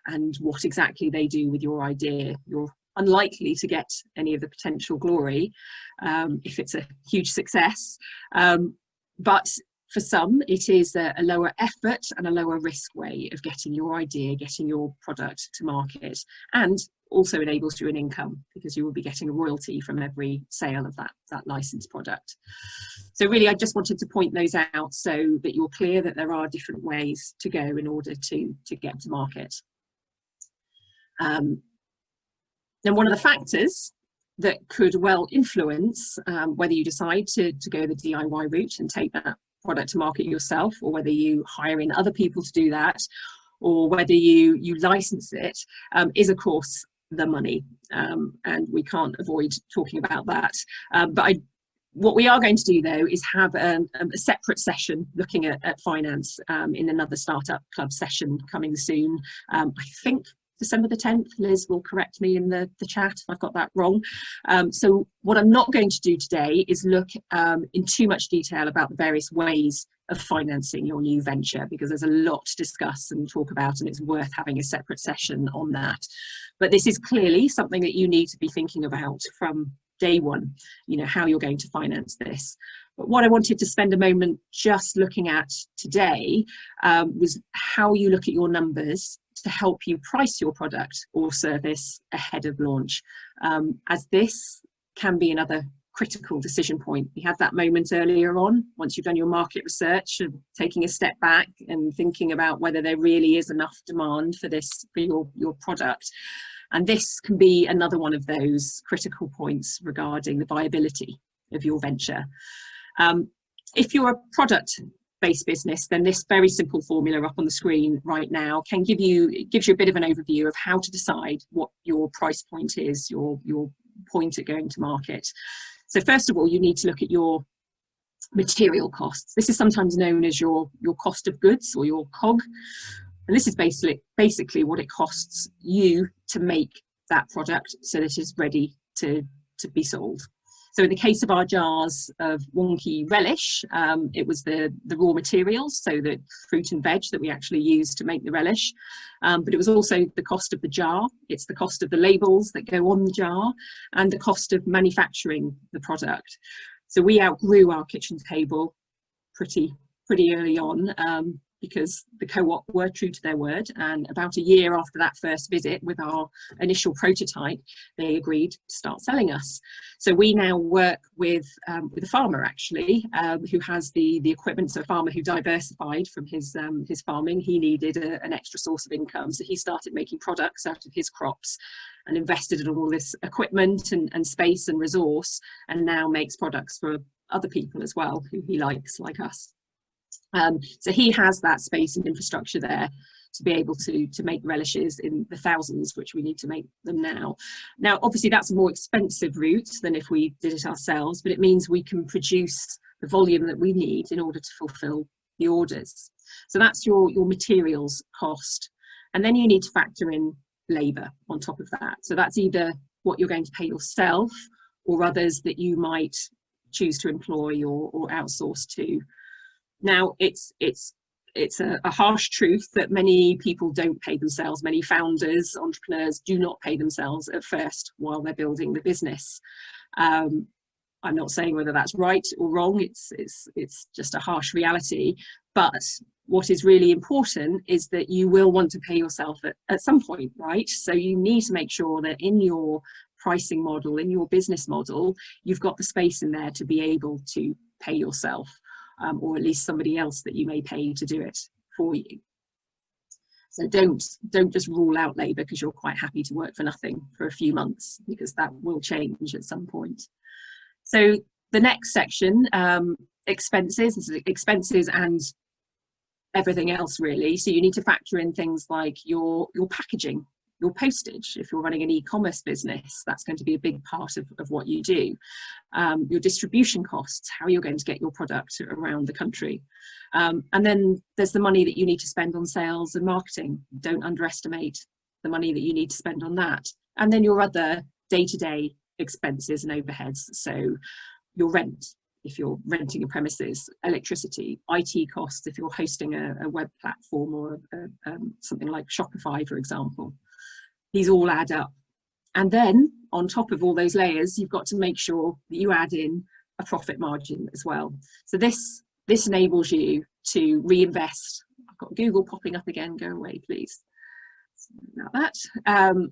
and what exactly they do with your idea. You're unlikely to get any of the potential glory if it's a huge success. But for some, it is a lower effort and a lower risk way of getting your idea, getting your product to market, and also enables you an income because you will be getting a royalty from every sale of that licensed product. So really, I just wanted to point those out so that you're clear that there are different ways to go in order to get to market. Now, one of the factors that could well influence whether you decide to go the DIY route and take that product to market yourself, or whether you hire in other people to do that, or whether you license it, is of course the money. And we can't avoid talking about that. But what we are going to do, though, is have a separate session looking at finance in another Startup Club session coming soon. I think December the 10th. Liz will correct me in the chat if I've got that wrong. So what I'm not going to do today is look in too much detail about the various ways of financing your new venture, because there's a lot to discuss and talk about, and it's worth having a separate session on that. But this is clearly something that you need to be thinking about from day one, you know, how you're going to finance this. But what I wanted to spend a moment just looking at today was how you look at your numbers to help you price your product or service ahead of launch, as this can be another critical decision point. We had that moment earlier on, once you've done your market research and taking a step back and thinking about whether there really is enough demand for this, for your product. And this can be another one of those critical points regarding the viability of your venture. If you're a product-based business, then this very simple formula up on the screen right now can gives you a bit of an overview of how to decide what your price point is, your point at going to market. So first of all, you need to look at your material costs. This is sometimes known as your cost of goods or your COG. And this is basically what it costs you to make that product so that it's ready to be sold. So in the case of our jars of wonky relish, it was the raw materials, so the fruit and veg that we actually used to make the relish. But it was also the cost of the jar, it's the cost of the labels that go on the jar, and the cost of manufacturing the product. So we outgrew our kitchen table pretty early on, because the co-op were true to their word, and about a year after that first visit with our initial prototype, they agreed to start selling us. So we now work with a farmer actually, who has the equipment. So a farmer who diversified from his farming. He needed an extra source of income, so he started making products out of his crops and invested in all this equipment and space and resource, and now makes products for other people as well who he likes, like us. So he has that space and infrastructure there to be able to make relishes in the thousands, which we need to make them now. Now, obviously, that's a more expensive route than if we did it ourselves, but it means we can produce the volume that we need in order to fulfill the orders. So that's your materials cost. And then you need to factor in labour on top of that. So that's either what you're going to pay yourself or others that you might choose to employ or outsource to. Now, it's a harsh truth that many people don't pay themselves. Many founders, entrepreneurs do not pay themselves at first while they're building the business. I'm not saying whether that's right or wrong. It's just a harsh reality. But what is really important is that you will want to pay yourself at some point, right? So you need to make sure that in your pricing model, in your business model, you've got the space in there to be able to pay yourself. Or at least somebody else that you may pay to do it for you. So don't just rule out labour because you're quite happy to work for nothing for a few months, because that will change at some point. So the next section, expenses and everything else really. So you need to factor in things like your packaging, your postage. If you're running an e-commerce business, that's going to be a big part of what you do. Your distribution costs, how you're going to get your product around the country. And then there's the money that you need to spend on sales and marketing. Don't underestimate the money that you need to spend on that. And then your other day-to-day expenses and overheads. So your rent, if you're renting a premises, electricity, IT costs, if you're hosting a web platform or something like Shopify, for example. These all add up. And then on top of all those layers, you've got to make sure that you add in a profit margin as well. So this enables you to reinvest. I've got Google popping up again, go away please. About that.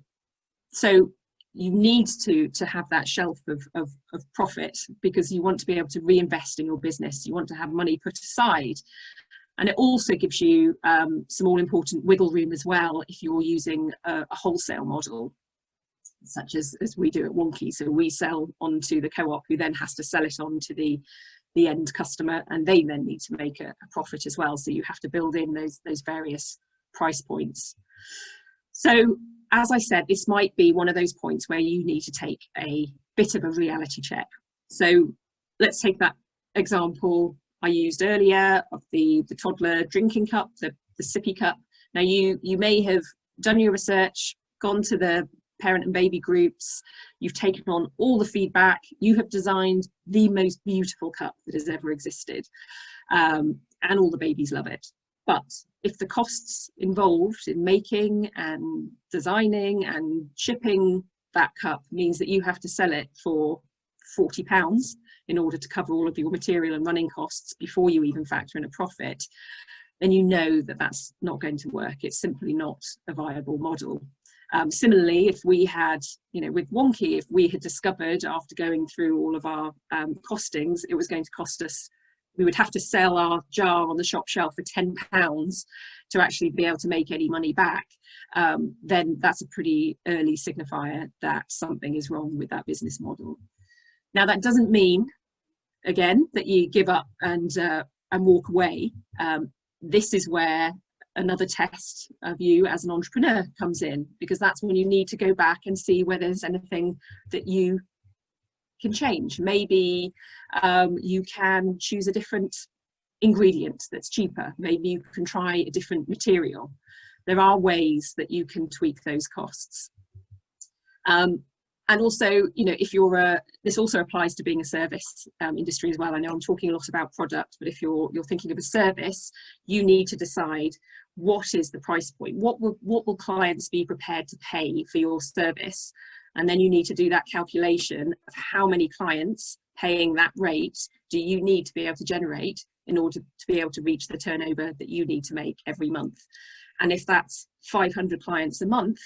So you need to have that shelf of profit, because you want to be able to reinvest in your business. You want to have money put aside. And it also gives you some all-important wiggle room as well if you're using a wholesale model, such as we do at Wonky. So we sell onto the co-op, who then has to sell it on to the end customer, and they then need to make a profit as well. So you have to build in those various price points. So as I said, this might be one of those points where you need to take a bit of a reality check. So let's take that example I used earlier of the toddler drinking cup, the sippy cup. Now you may have done your research, gone to the parent and baby groups, you've taken on all the feedback, you have designed the most beautiful cup that has ever existed, and all the babies love it. But if the costs involved in making and designing and shipping that cup means that you have to sell it for £40 in order to cover all of your material and running costs before you even factor in a profit, then you know that that's not going to work. It's simply not a viable model. Similarly, if we had, with Wonky, if we had discovered after going through all of our costings, it was going to cost us, we would have to sell our jar on the shop shelf for £10 to actually be able to make any money back, then that's a pretty early signifier that something is wrong with that business model. Now, that doesn't mean, again, that you give up and walk away. This is where another test of you as an entrepreneur comes in, because that's when you need to go back and see whether there's anything that you can change. Maybe you can choose a different ingredient that's cheaper. Maybe you can try a different material. There are ways that you can tweak those costs. And also, if you're this also applies to being a service industry as well. I know I'm talking a lot about product, but if you're thinking of a service, you need to decide what is the price point. What will clients be prepared to pay for your service? And then you need to do that calculation of how many clients paying that rate do you need to be able to generate in order to be able to reach the turnover that you need to make every month. And if that's 500 clients a month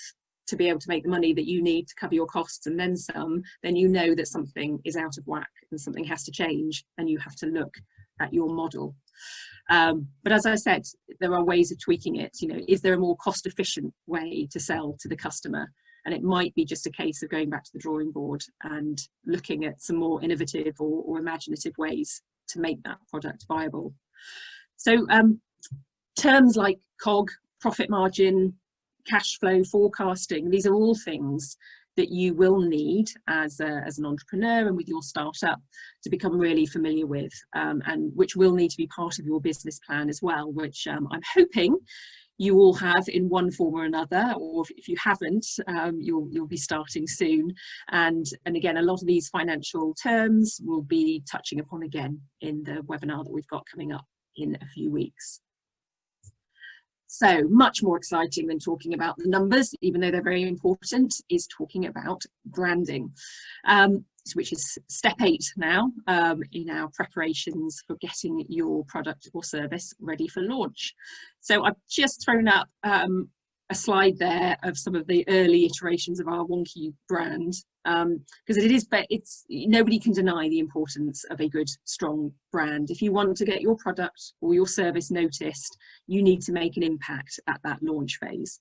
to be able to make the money that you need to cover your costs and then some, then you know that something is out of whack and something has to change, and you have to look at your model. But as I said, there are ways of tweaking it. Is there a more cost efficient way to sell to the customer? And it might be just a case of going back to the drawing board and looking at some more innovative or imaginative ways to make that product viable. So terms like COG, profit margin, cash flow forecasting, these are all things that you will need as an entrepreneur and with your startup to become really familiar with, and which will need to be part of your business plan as well, which I'm hoping you all have in one form or another, or if you haven't, you'll be starting soon. And again, a lot of these financial terms we'll be touching upon again in the webinar that we've got coming up in a few weeks. So much more exciting than talking about the numbers, even though they're very important, is talking about branding, which is step 8 now in our preparations for getting your product or service ready for launch. So I've just thrown up a slide there of some of the early iterations of our Wonky brand, because nobody can deny the importance of a good, strong brand. If you want to get your product or your service noticed, you need to make an impact at that launch phase.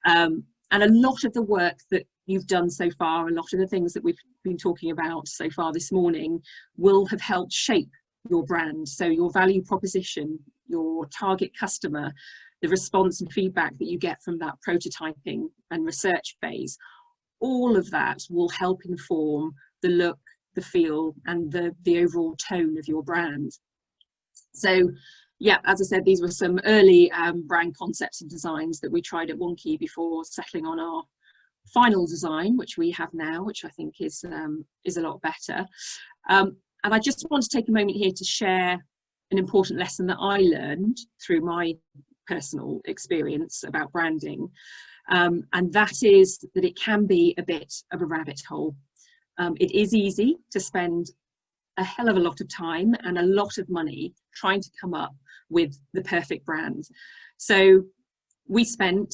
And a lot of the work that you've done so far, a lot of the things that we've been talking about so far this morning, will have helped shape your brand. So your value proposition, your target customer, the response and feedback that you get from that prototyping and research phase, all of that will help inform the look, the feel, and the overall tone of your brand. So yeah, as I said, these were some early brand concepts and designs that we tried at Wonky before settling on our final design, which we have now, which I think is a lot better. And I just want to take a moment here to share an important lesson that I learned through my personal experience about branding, and that is that it can be a bit of a rabbit hole. It is easy to spend a hell of a lot of time and a lot of money trying to come up with the perfect brand. So we spent,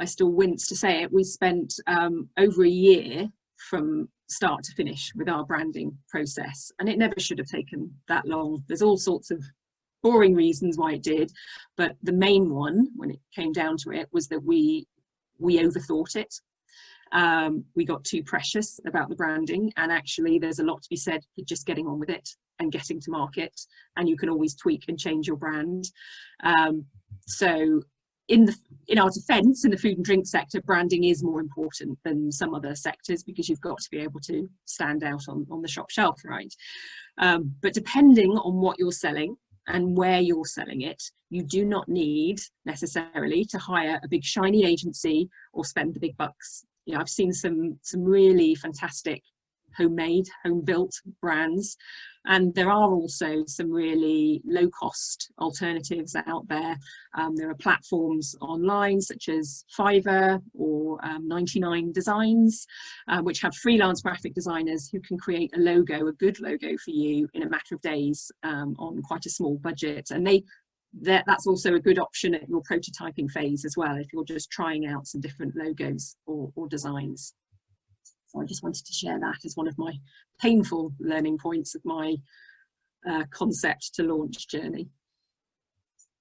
I still wince to say it, we spent over a year from start to finish with our branding process, and it never should have taken that long. There's all sorts of boring reasons why it did, but the main one, when it came down to it, was that we overthought it. We got too precious about the branding, and actually there's a lot to be said for just getting on with it and getting to market, and you can always tweak and change your brand. So in our defense, in the food and drink sector, branding is more important than some other sectors, because you've got to be able to stand out on the shop shelf, right? But depending on what you're selling, and where you're selling it, you do not need necessarily to hire a big shiny agency or spend the big bucks. You know, I've seen some really fantastic homemade, home-built brands, and there are also some really low-cost alternatives out there. There are platforms online such as Fiverr or 99 Designs, which have freelance graphic designers who can create a logo, a good logo for you in a matter of days on quite a small budget. And that's also a good option at your prototyping phase as well, if you're just trying out some different logos or designs. So I just wanted to share that as one of my painful learning points of my concept to launch journey.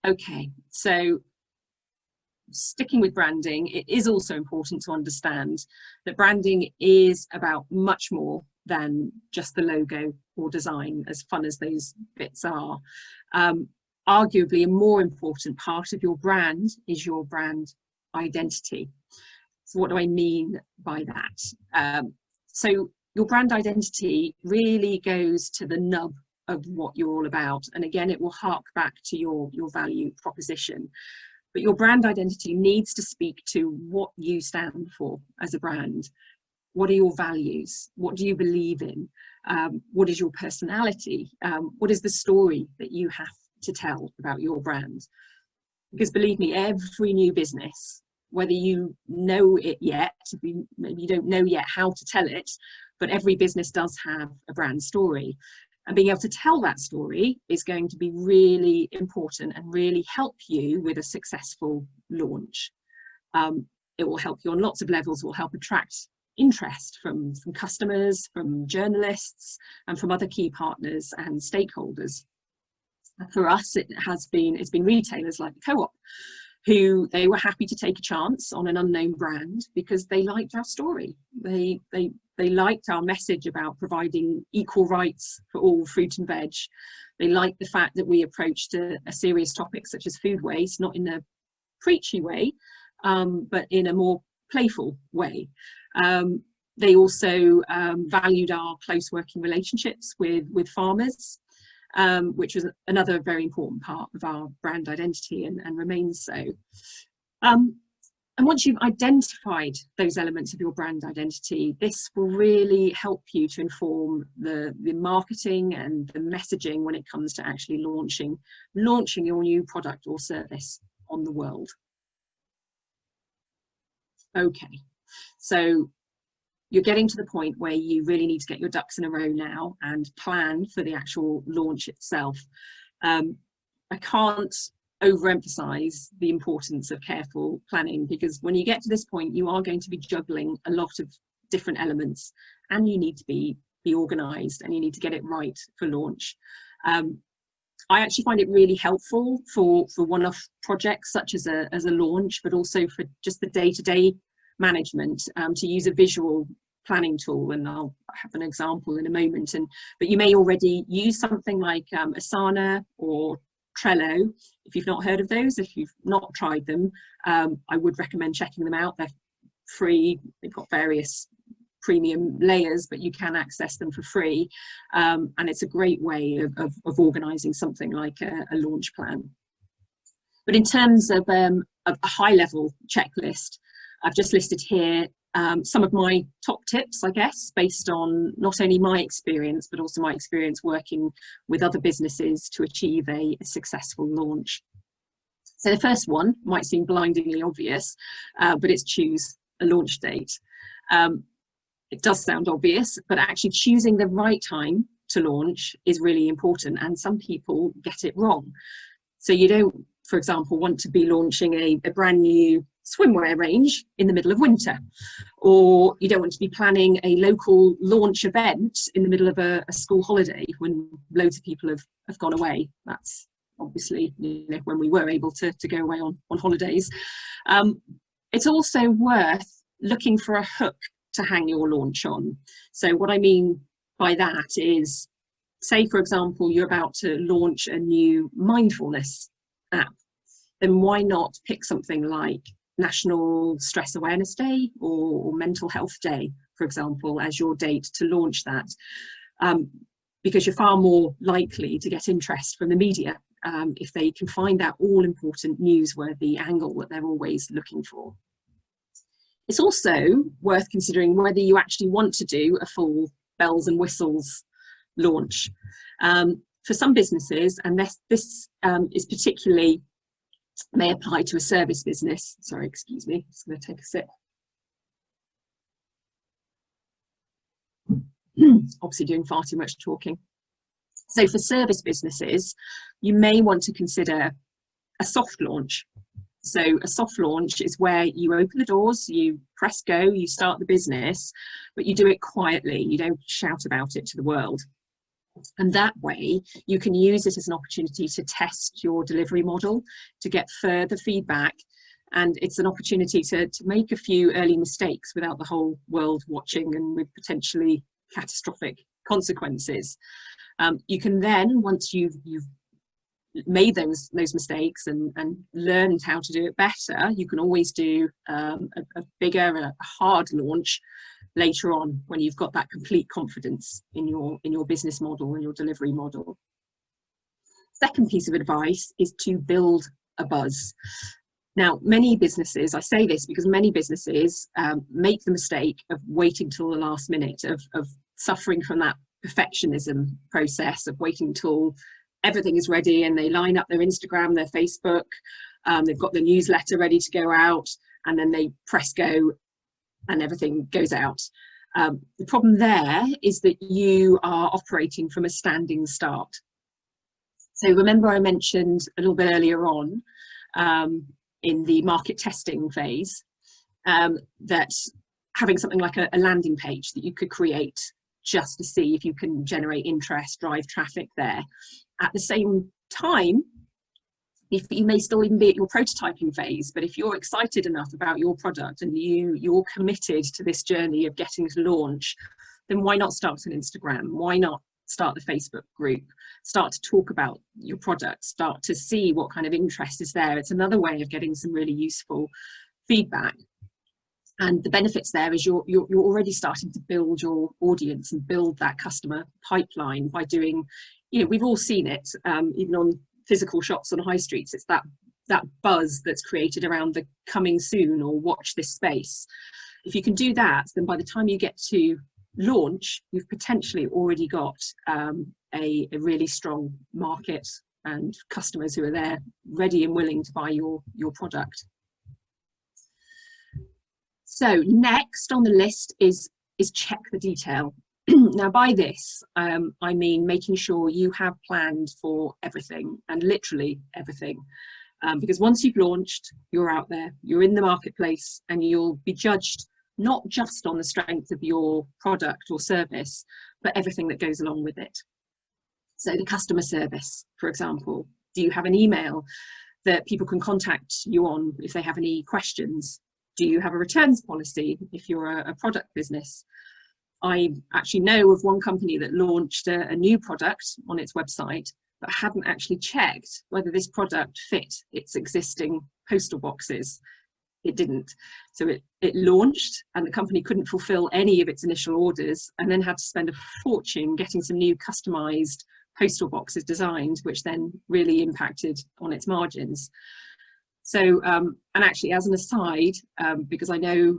Okay, so sticking with branding, it is also important to understand that branding is about much more than just the logo or design, as fun as those bits are. Arguably, a more important part of your brand is your brand identity. So what do I mean by that? So your brand identity really goes to the nub of what you're all about. And again, it will hark back to your value proposition. But your brand identity needs to speak to what you stand for as a brand. What are your values? What do you believe in? What is your personality? What is the story that you have to tell about your brand? Because believe me, every new business, whether you know it yet, maybe you don't know yet how to tell it, but every business does have a brand story. And being able to tell that story is going to be really important and really help you with a successful launch. It will help you on lots of levels. It will help attract interest from customers, from journalists, and from other key partners and stakeholders. For us, it's been retailers like the Co-op, who they were happy to take a chance on an unknown brand because they liked our story. They liked our message about providing equal rights for all fruit and veg. They liked the fact that we approached a serious topic such as food waste, not in a preachy way, but in a more playful way. They also valued our close working relationships with farmers, which was another very important part of our brand identity and remains so. And once you've identified those elements of your brand identity, this will really help you to inform the marketing and the messaging when it comes to actually launching your new product or service on the world. Okay, so you're getting to the point where you really need to get your ducks in a row now and plan for the actual launch itself. I can't overemphasize the importance of careful planning, because when you get to this point, you are going to be juggling a lot of different elements, and you need to be organized and you need to get it right for launch. I actually find it really helpful for one-off projects such as a launch, but also for just the day-to-day management, to use a visual planning tool, and I'll have an example in a moment. But you may already use something like Asana or Trello. If you've not heard of those, if you've not tried them, I would recommend checking them out. They're free. They've got various premium layers, but you can access them for free, and it's a great way of organizing something like a launch plan. But in terms of a high-level checklist, I've just listed here some of my top tips, I guess, based on not only my experience, but also my experience working with other businesses to achieve a successful launch. So the first one might seem blindingly obvious, but it's choose a launch date. It does sound obvious, but actually choosing the right time to launch is really important, and some people get it wrong. So you don't, for example, want to be launching a brand new swimwear range in the middle of winter, or you don't want to be planning a local launch event in the middle of a school holiday when loads of people have gone away. That's obviously, you know, when we were able to go away on holidays. It's also worth looking for a hook to hang your launch on. So what I mean by that is, say for example you're about to launch a new mindfulness app, then why not pick something like National Stress Awareness Day or Mental Health Day, for example, as your date to launch that, because you're far more likely to get interest from the media if they can find that all-important newsworthy angle that they're always looking for. It's also worth considering whether you actually want to do a full bells and whistles launch. For some businesses, and this is particularly may apply to a service business. Sorry, excuse me, just going to take a sip. Obviously doing far too much talking. So for service businesses, you may want to consider a soft launch. So a soft launch is where you open the doors, you press go, you start the business, but you do it quietly. You don't shout about it to the world. And that way you can use it as an opportunity to test your delivery model, to get further feedback. And it's an opportunity to make a few early mistakes without the whole world watching and with potentially catastrophic consequences. You can then, once you've made those mistakes and learned how to do it better, you can always do a bigger, a hard launch later on when you've got that complete confidence in your business model and your delivery model. Second piece of advice is to build a buzz. Now, many businesses, I say this because many businesses make the mistake of waiting till the last minute, of suffering from that perfectionism process, of waiting till everything is ready and they line up their Instagram, their Facebook, they've got the newsletter ready to go out, and then they press go and everything goes out. The problem there is that you are operating from a standing start. So remember I mentioned a little bit earlier on in the market testing phase that having something like a landing page that you could create just to see if you can generate interest, drive traffic there. At the same time, if you may still even be at your prototyping phase, but if you're excited enough about your product and you're committed to this journey of getting to launch, then why not start an Instagram? Why not start the Facebook group? Start to talk about your product, start to see what kind of interest is there. It's another way of getting some really useful feedback. And the benefits there is you're already starting to build your audience and build that customer pipeline by doing, we've all seen it, even on physical shops on high streets. It's that buzz that's created around the coming soon or watch this space. If you can do that, then by the time you get to launch, you've potentially already got a really strong market and customers who are there ready and willing to buy your product. So next on the list is check the detail. Now by this, I mean making sure you have planned for everything, and literally everything. Because once you've launched, you're out there, you're in the marketplace, and you'll be judged not just on the strength of your product or service, but everything that goes along with it. So the customer service, for example, do you have an email that people can contact you on if they have any questions? Do you have a returns policy if you're a product business? I actually know of one company that launched a new product on its website, but hadn't actually checked whether this product fit its existing postal boxes. It didn't. So it launched and the company couldn't fulfill any of its initial orders, and then had to spend a fortune getting some new customized postal boxes designed, which then really impacted on its margins. So, and actually as an aside, because I know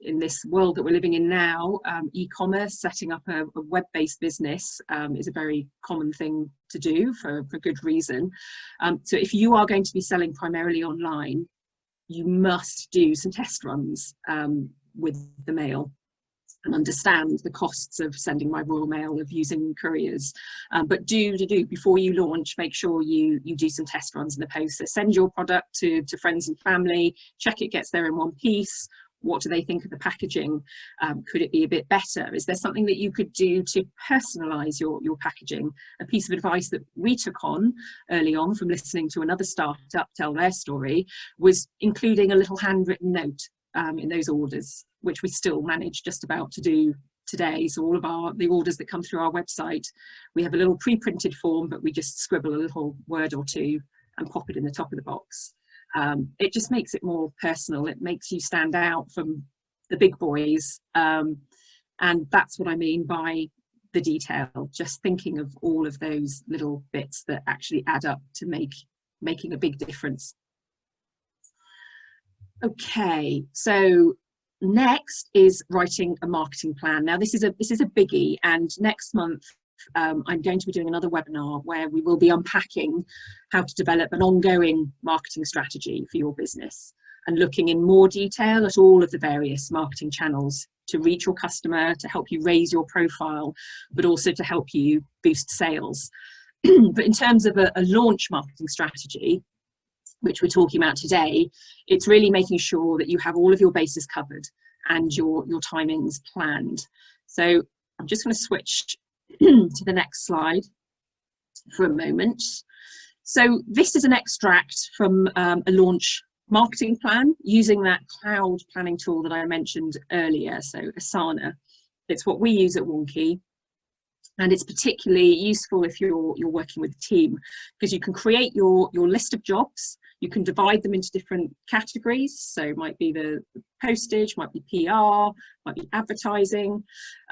in this world that we're living in now, e-commerce, setting up a web-based business is a very common thing to do for good reason. So if you are going to be selling primarily online, you must do some test runs with the mail and understand the costs of sending by Royal Mail, of using couriers. But before you launch, make sure you do some test runs in the post. So send your product to friends and family, check it gets there in one piece. What do they think of the packaging? Could it be a bit better? Is there something that you could do to personalize your packaging? A piece of advice that we took on early on from listening to another startup tell their story was including a little handwritten note in those orders, which we still manage just about to do today. So all of the orders that come through our website, we have a little pre-printed form, but we just scribble a little word or two and pop it in the top of the box. It just makes it more personal. It makes you stand out from the big boys. And that's what I mean by the detail, just thinking of all of those little bits that actually add up to making a big difference. Okay, so next is writing a marketing plan. Now this is a biggie, and next month I'm going to be doing another webinar where we will be unpacking how to develop an ongoing marketing strategy for your business and looking in more detail at all of the various marketing channels to reach your customer, to help you raise your profile, but also to help you boost sales. But in terms of a launch marketing strategy, which we're talking about today, it's really making sure that you have all of your bases covered and your timings planned. So I'm just going to switch to the next slide for a moment. So this is an extract from a launch marketing plan using that cloud planning tool that I mentioned earlier, so Asana. It's what we use at Wonky, and it's particularly useful if you're working with a team, because you can create your list of jobs. You can divide them into different categories, so it might be the postage, might be PR, might be advertising.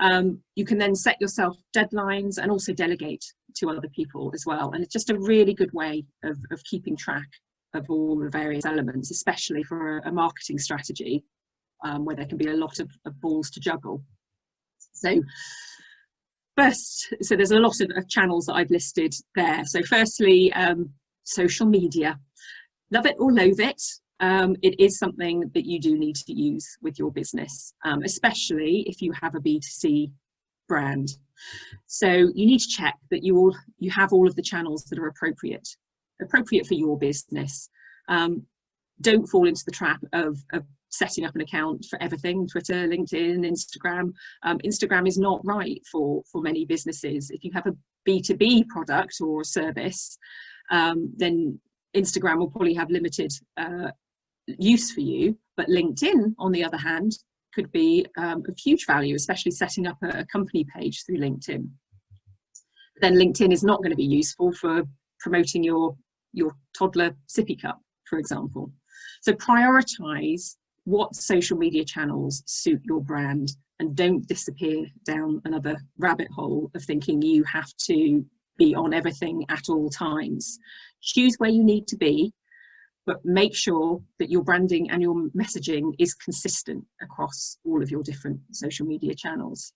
You can then set yourself deadlines and also delegate to other people as well, and it's just a really good way of keeping track of all the various elements, especially for a marketing strategy where there can be a lot of balls to juggle. So there's a lot of channels that I've listed there. So firstly, social media. Love it or loathe it, it is something that you do need to use with your business, especially if you have a B2C brand. So you need to check that you have all of the channels that are appropriate for your business. Don't fall into the trap of setting up an account for everything: Twitter, LinkedIn, Instagram. Instagram is not right for many businesses. If you have a B2B product or service, then Instagram will probably have limited use for you, but LinkedIn, on the other hand, could be of huge value, especially setting up a company page through LinkedIn. Then LinkedIn is not going to be useful for promoting your toddler sippy cup, for example. So prioritize what social media channels suit your brand, and don't disappear down another rabbit hole of thinking you have to be on everything at all times. Choose where you need to be, but make sure that your branding and your messaging is consistent across all of your different social media channels.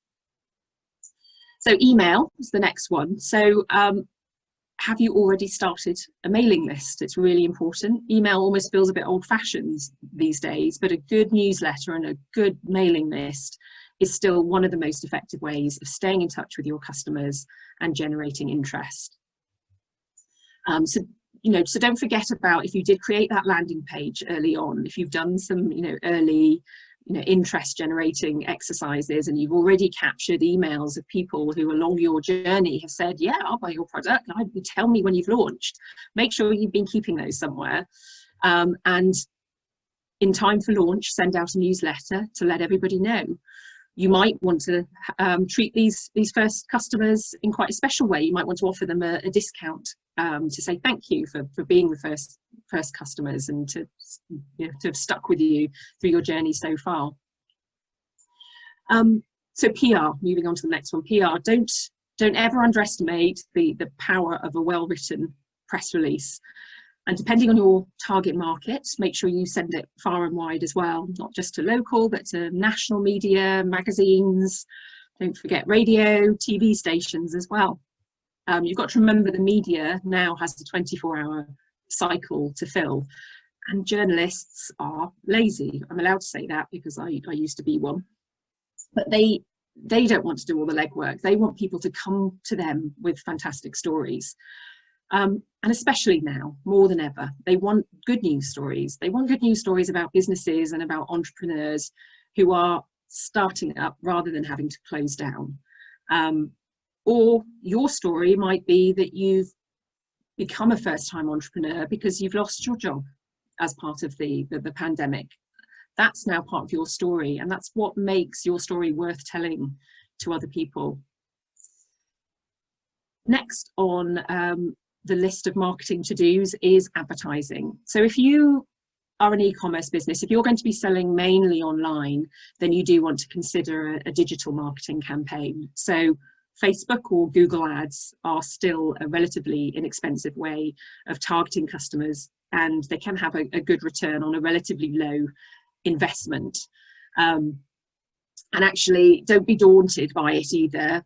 So email is the next one. So have you already started a mailing list? It's really important. Email almost feels a bit old-fashioned these days, but a good newsletter and a good mailing list is still one of the most effective ways of staying in touch with your customers and generating interest. So don't forget about, if you did create that landing page early on, if you've done some early interest generating exercises, and you've already captured emails of people who along your journey have said, yeah, I'll buy your product, tell me when you've launched. Make sure you've been keeping those somewhere, and in time for launch, send out a newsletter to let everybody know. You might want to treat these first customers in quite a special way. You might want to offer them a discount to say thank you for being the first customers, and to have stuck with you through your journey so far. So PR, moving on to the next one. PR, don't ever underestimate the power of a well-written press release. And depending on your target market, make sure you send it far and wide as well, not just to local, but to national media, magazines. Don't forget radio, TV stations as well. You've got to remember the media now has a 24-hour cycle to fill, and journalists are lazy. I'm allowed to say that because I used to be one. But they don't want to do all the legwork. They want people to come to them with fantastic stories. And especially now, more than ever, they want good news stories. They want good news stories about businesses and about entrepreneurs who are starting up rather than having to close down. Or your story might be that you've become a first-time entrepreneur because you've lost your job as part of the pandemic. That's now part of your story, and that's what makes your story worth telling to other people. Next on the list of marketing to-dos is advertising. So if you are an e-commerce business, if you're going to be selling mainly online, then you do want to consider a digital marketing campaign. So Facebook or Google ads are still a relatively inexpensive way of targeting customers, and they can have a good return on a relatively low investment. And actually, don't be daunted by it either.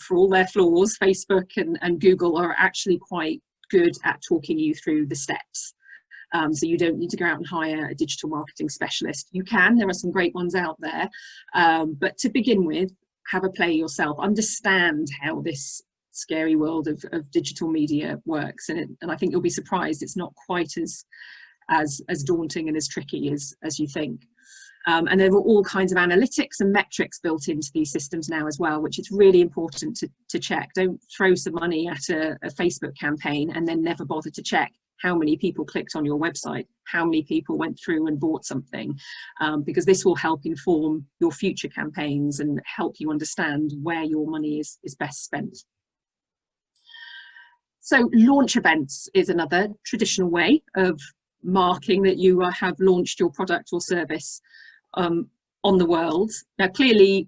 For all their flaws, Facebook and Google are actually quite good at talking you through the steps. So you don't need to go out and hire a digital marketing specialist. You can, there are some great ones out there. But to begin with, have a play yourself, understand how this scary world of digital media works. And I think you'll be surprised it's not quite as daunting and as tricky as you think. And there are all kinds of analytics and metrics built into these systems now as well, which is really important to check. Don't throw some money at a Facebook campaign and then never bother to check how many people clicked on your website, how many people went through and bought something, because this will help inform your future campaigns and help you understand where your money is best spent. So launch events is another traditional way of marking that you have launched your product or service on the world. Now, clearly,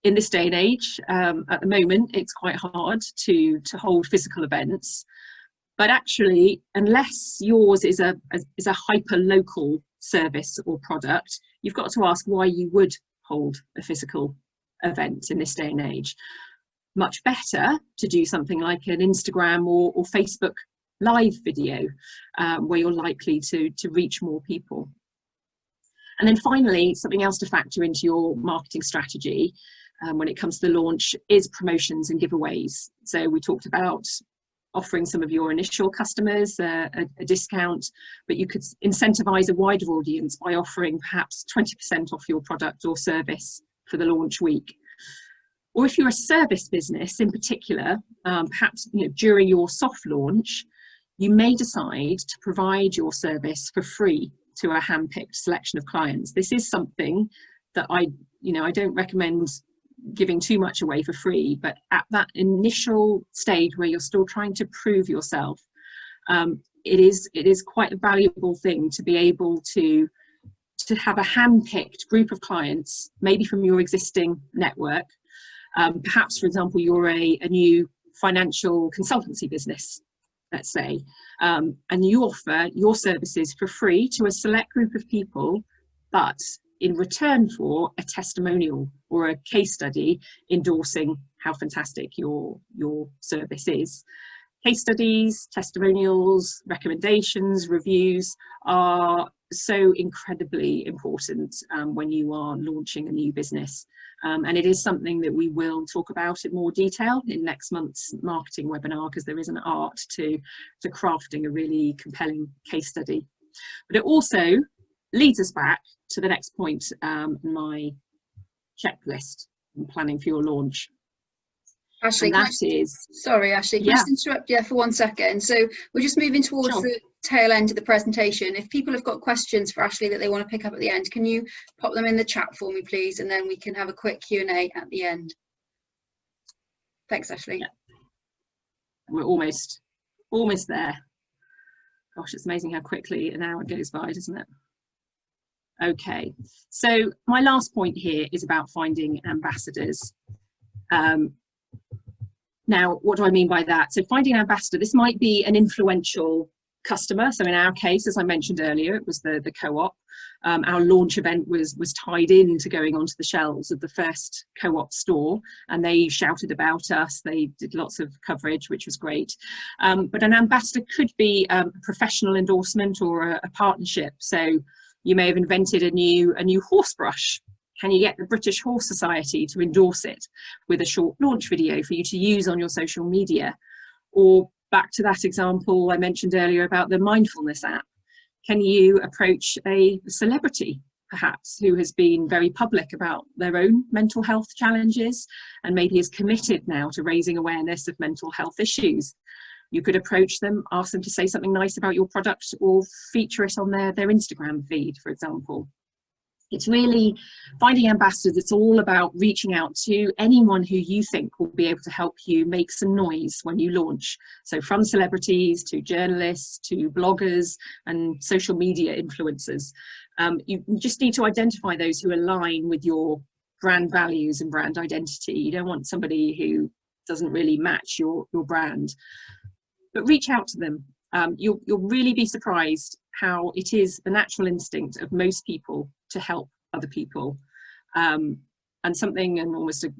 in this day and age, at the moment, it's quite hard to hold physical events. But actually, unless yours is a hyper-local service or product, you've got to ask why you would hold a physical event in this day and age. Much better to do something like an Instagram or Facebook live video, where you're likely to reach more people. And then finally, something else to factor into your marketing strategy when it comes to the launch is promotions and giveaways. So we talked about offering some of your initial customers a discount, but you could incentivize a wider audience by offering perhaps 20% off your product or service for the launch week. Or if you're a service business in particular, perhaps during your soft launch, you may decide to provide your service for free to a hand-picked selection of clients. This is something that I don't recommend giving too much away for free, but at that initial stage where you're still trying to prove yourself, it is quite a valuable thing to be able to have a hand-picked group of clients, maybe from your existing network. Perhaps, for example, you're a new financial consultancy business, let's say, and you offer your services for free to a select group of people, but in return for a testimonial or a case study endorsing how fantastic your service is. Case studies, testimonials, recommendations, reviews are so incredibly important when you are launching a new business. And it is something that we will talk about in more detail in next month's marketing webinar, because there is an art to crafting a really compelling case study. But it also leads us back to the next point in my checklist and planning for your launch. Ashley, sorry, Ashley, can I just interrupt you for 1 second? So we're just moving towards the tail end of the presentation. If people have got questions for Ashley that they want to pick up at the end, can you pop them in the chat for me, please? And then we can have a quick Q&A at the end. Thanks, Ashley. Yeah. We're almost there. Gosh, it's amazing how quickly an hour goes by, doesn't it? Okay, so my last point here is about finding ambassadors. Now, what do I mean by that? So finding an ambassador, this might be an influential customer. So in our case, as I mentioned earlier, it was the co-op. Our launch event was tied in to going onto the shelves of the first co-op store, and they shouted about us. They did lots of coverage, which was great. But an ambassador could be a professional endorsement or a partnership. So you may have invented a new horse brush. Can you get the British Horse Society to endorse it with a short launch video for you to use on your social media? Or back to that example I mentioned earlier about the mindfulness app. Can you approach a celebrity, perhaps, who has been very public about their own mental health challenges and maybe is committed now to raising awareness of mental health issues? You could approach them, ask them to say something nice about your product or feature it on their Instagram feed, for example. It's really finding ambassadors. It's all about reaching out to anyone who you think will be able to help you make some noise when you launch. So from celebrities to journalists to bloggers and social media influencers. You just need to identify those who align with your brand values and brand identity. You don't want somebody who doesn't really match your brand. But reach out to them. You'll really be surprised how it is the natural instinct of most people to help other people. And something, and almost a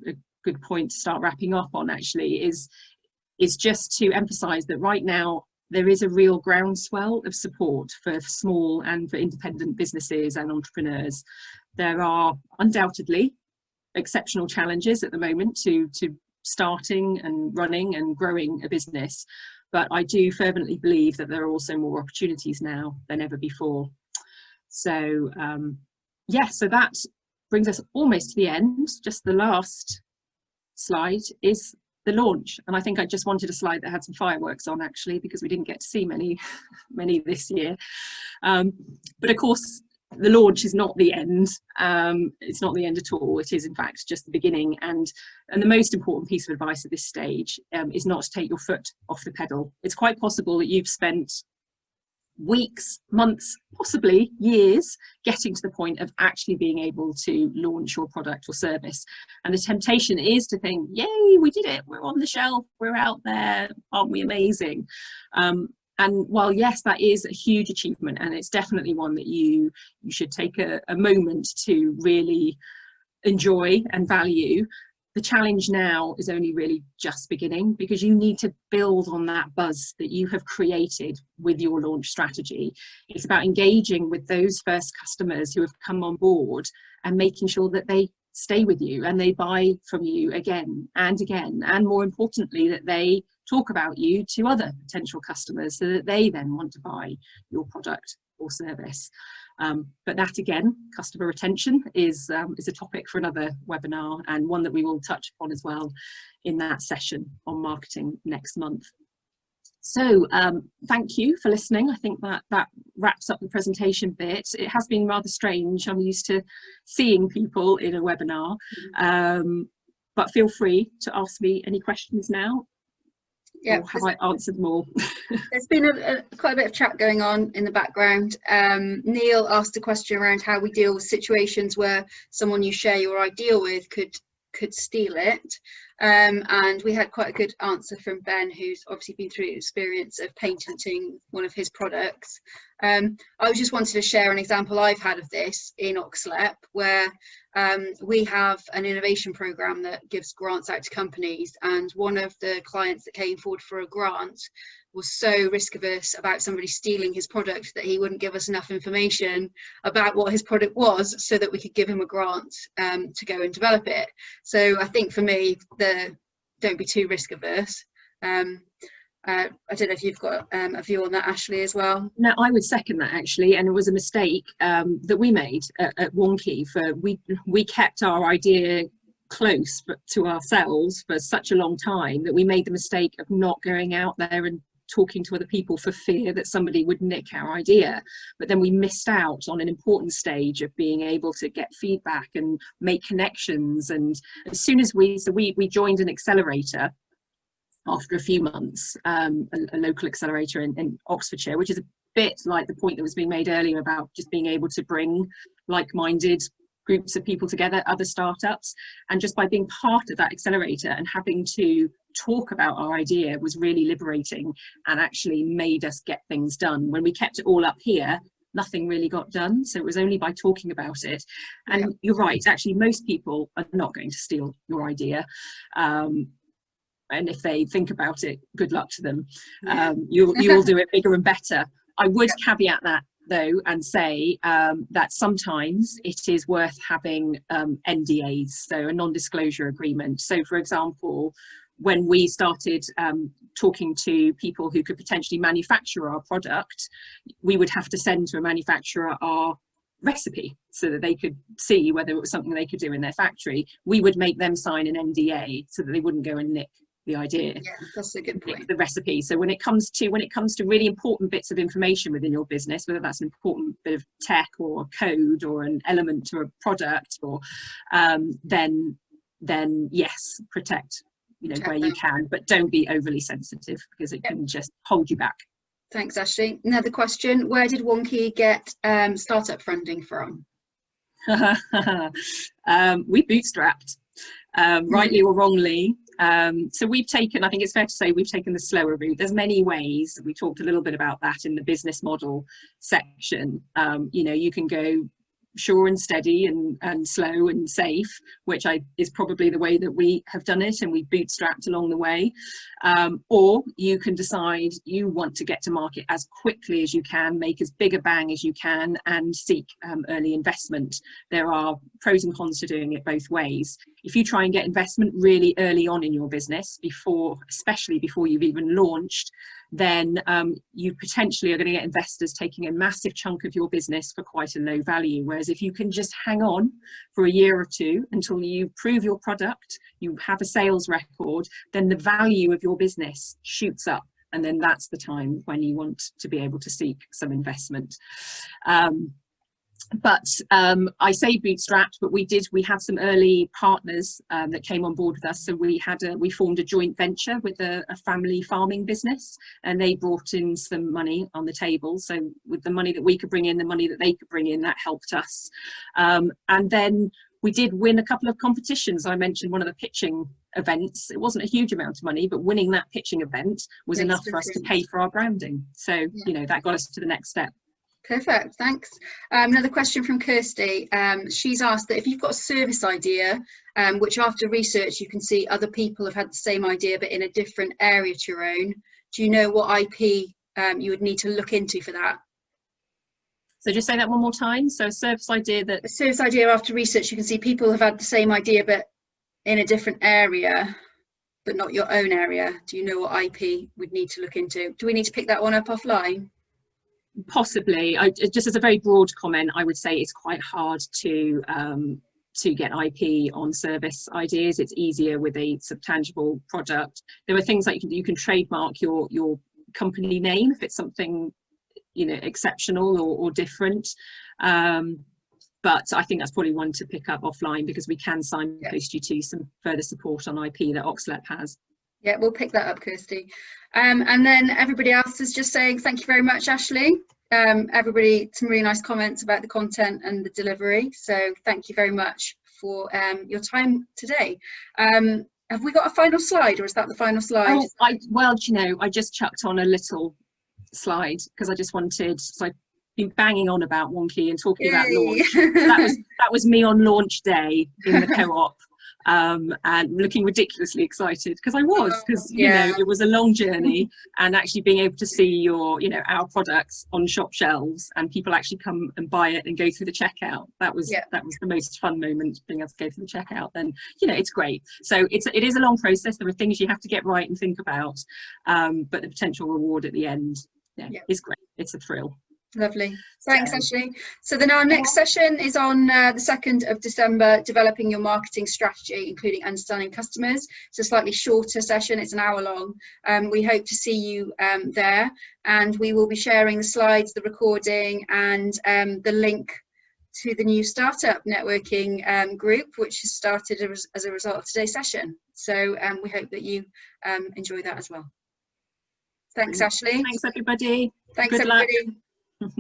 good point to start wrapping up on actually, is just to emphasize that right now there is a real groundswell of support for small and for independent businesses and entrepreneurs. There are undoubtedly exceptional challenges at the moment to starting and running and growing a business, but I do fervently believe that there are also more opportunities now than ever before. So so that brings us almost to the end. Just the last slide is the launch, and I think I just wanted a slide that had some fireworks on actually, because we didn't get to see many this year, but of course the launch is not the end. It's not the end at all. It is in fact just the beginning, and the most important piece of advice at this stage is not to take your foot off the pedal. It's quite possible that you've spent weeks, months, possibly years getting to the point of actually being able to launch your product or service, and the temptation is to think, yay, we did it, we're on the shelf, we're out there, aren't we amazing? And while yes, that is a huge achievement, and it's definitely one that you should take a moment to really enjoy and value, the challenge now is only really just beginning, because you need to build on that buzz that you have created with your launch strategy. It's about engaging with those first customers who have come on board and making sure that they stay with you and they buy from you again and again, and more importantly that they talk about you to other potential customers so that they then want to buy your product or service. But that again, customer retention is a topic for another webinar, and one that we will touch upon as well in that session on marketing next month. So thank you for listening. I think that wraps up the presentation bit. It has been rather strange. I'm used to seeing people in a webinar, but feel free to ask me any questions now. Yeah, have I answered them all? There's been quite a bit of chat going on in the background. Neil asked a question around how we deal with situations where someone you share your idea with could steal it, and we had quite a good answer from Ben, who's obviously been through the experience of patenting one of his products. I just wanted to share an example I've had of this in OxLEP, where we have an innovation program that gives grants out to companies, and one of the clients that came forward for a grant was so risk averse about somebody stealing his product that he wouldn't give us enough information about what his product was so that we could give him a grant to go and develop it. So I think for me, don't be too risk averse. I don't know if you've got a view on that, Ashley, as well. No, I would second that actually, and it was a mistake that we made at Wonky. We kept our idea close to ourselves for such a long time that we made the mistake of not going out there and talking to other people for fear that somebody would nick our idea. But then we missed out on an important stage of being able to get feedback and make connections. And as soon as we joined an accelerator after a few months, a local accelerator in Oxfordshire, which is a bit like the point that was being made earlier about just being able to bring like-minded groups of people together, other startups, and just by being part of that accelerator and having to talk about our idea was really liberating and actually made us get things done. When we kept it all up here, nothing really got done. So it was only by talking about it. And yeah, you're right, actually most people are not going to steal your idea. And if they think about it, good luck to them. You will do it bigger and better. I would caveat that though and say that sometimes it is worth having NDAs, so a non-disclosure agreement. So for example, when we started talking to people who could potentially manufacture our product, we would have to send to a manufacturer our recipe so that they could see whether it was something they could do in their factory. We would make them sign an NDA so that they wouldn't go and nick the idea. Yeah, that's a good point. The recipe. So when it comes to really important bits of information within your business, whether that's an important bit of tech or code or an element to a product, or then yes, protect where you can, but don't be overly sensitive because it can just hold you back. Thanks, Ashley. Another question: where did Wonky get startup funding from? We bootstrapped, rightly or wrongly. So we've taken, I think it's fair to say, we've taken the slower route. There's many ways. We talked a little bit about that in the business model section. You know, you can go sure and steady and slow and safe, which is probably the way that we have done it, and we bootstrapped along the way. Or you can decide you want to get to market as quickly as you can, make as big a bang as you can, and seek early investment. There are pros and cons to doing it both ways. If you try and get investment really early on in your business, especially before you've even launched, then you potentially are going to get investors taking a massive chunk of your business for quite a low value. Whereas if you can just hang on for a year or two until you prove your product, you have a sales record, then the value of your business shoots up. And then that's the time when you want to be able to seek some investment. But I say bootstrapped, but we had some early partners that came on board with us. So we formed a joint venture with a family farming business, and they brought in some money on the table. So with the money that we could bring in, the money that they could bring in, that helped us. And then we did win a couple of competitions. I mentioned one of the pitching events. It wasn't a huge amount of money, but winning that pitching event was enough for us to pay for our branding. So, you know, that got us to the next step. Perfect, thanks. Another question from Kirsty. She's asked that if you've got a service idea, which after research you can see other people have had the same idea but in a different area to your own, do you know what IP you would need to look into for that? So just say that one more time. So a service idea after research you can see people have had the same idea but in a different area, but not your own area. Do you know what IP we'd need to look into? Do we need to pick that one up offline? Possibly. Just as a very broad comment, I would say it's quite hard to get IP on service ideas. It's easier with a subtangible product. There are things like you can trademark your company name if it's something, you know, exceptional or different. But I think that's probably one to pick up offline, because we can signpost you to some further support on IP that OxLEP has. Yeah, we'll pick that up, Kirsty. And then everybody else is just saying thank you very much, Ashley. Everybody, some really nice comments about the content and the delivery. So thank you very much for your time today. Have we got a final slide, or is that the final slide? Oh, well, you know, I just chucked on a little slide because I just wanted. So I've been banging on about Wonky and talking about launch. So that was me on launch day in the co-op. And looking ridiculously excited because you know, it was a long journey, and actually being able to see our products on shop shelves and people actually come and buy it and go through the checkout, that was the most fun moment, being able to go through the checkout. Then, you know, it's great. So it is a long process. There are things you have to get right and think about, but the potential reward at the end is great. It's a thrill. Lovely. Thanks, Ashley. So then our next session is on the 2nd of December, developing your marketing strategy, including understanding customers. It's a slightly shorter session. It's an hour long. We hope to see you there, and we will be sharing the slides, the recording, and the link to the new startup networking group, which has started as a result of today's session. So we hope that you enjoy that as well. Thanks, Ashley. Thanks, everybody. Thanks, everybody. Luck.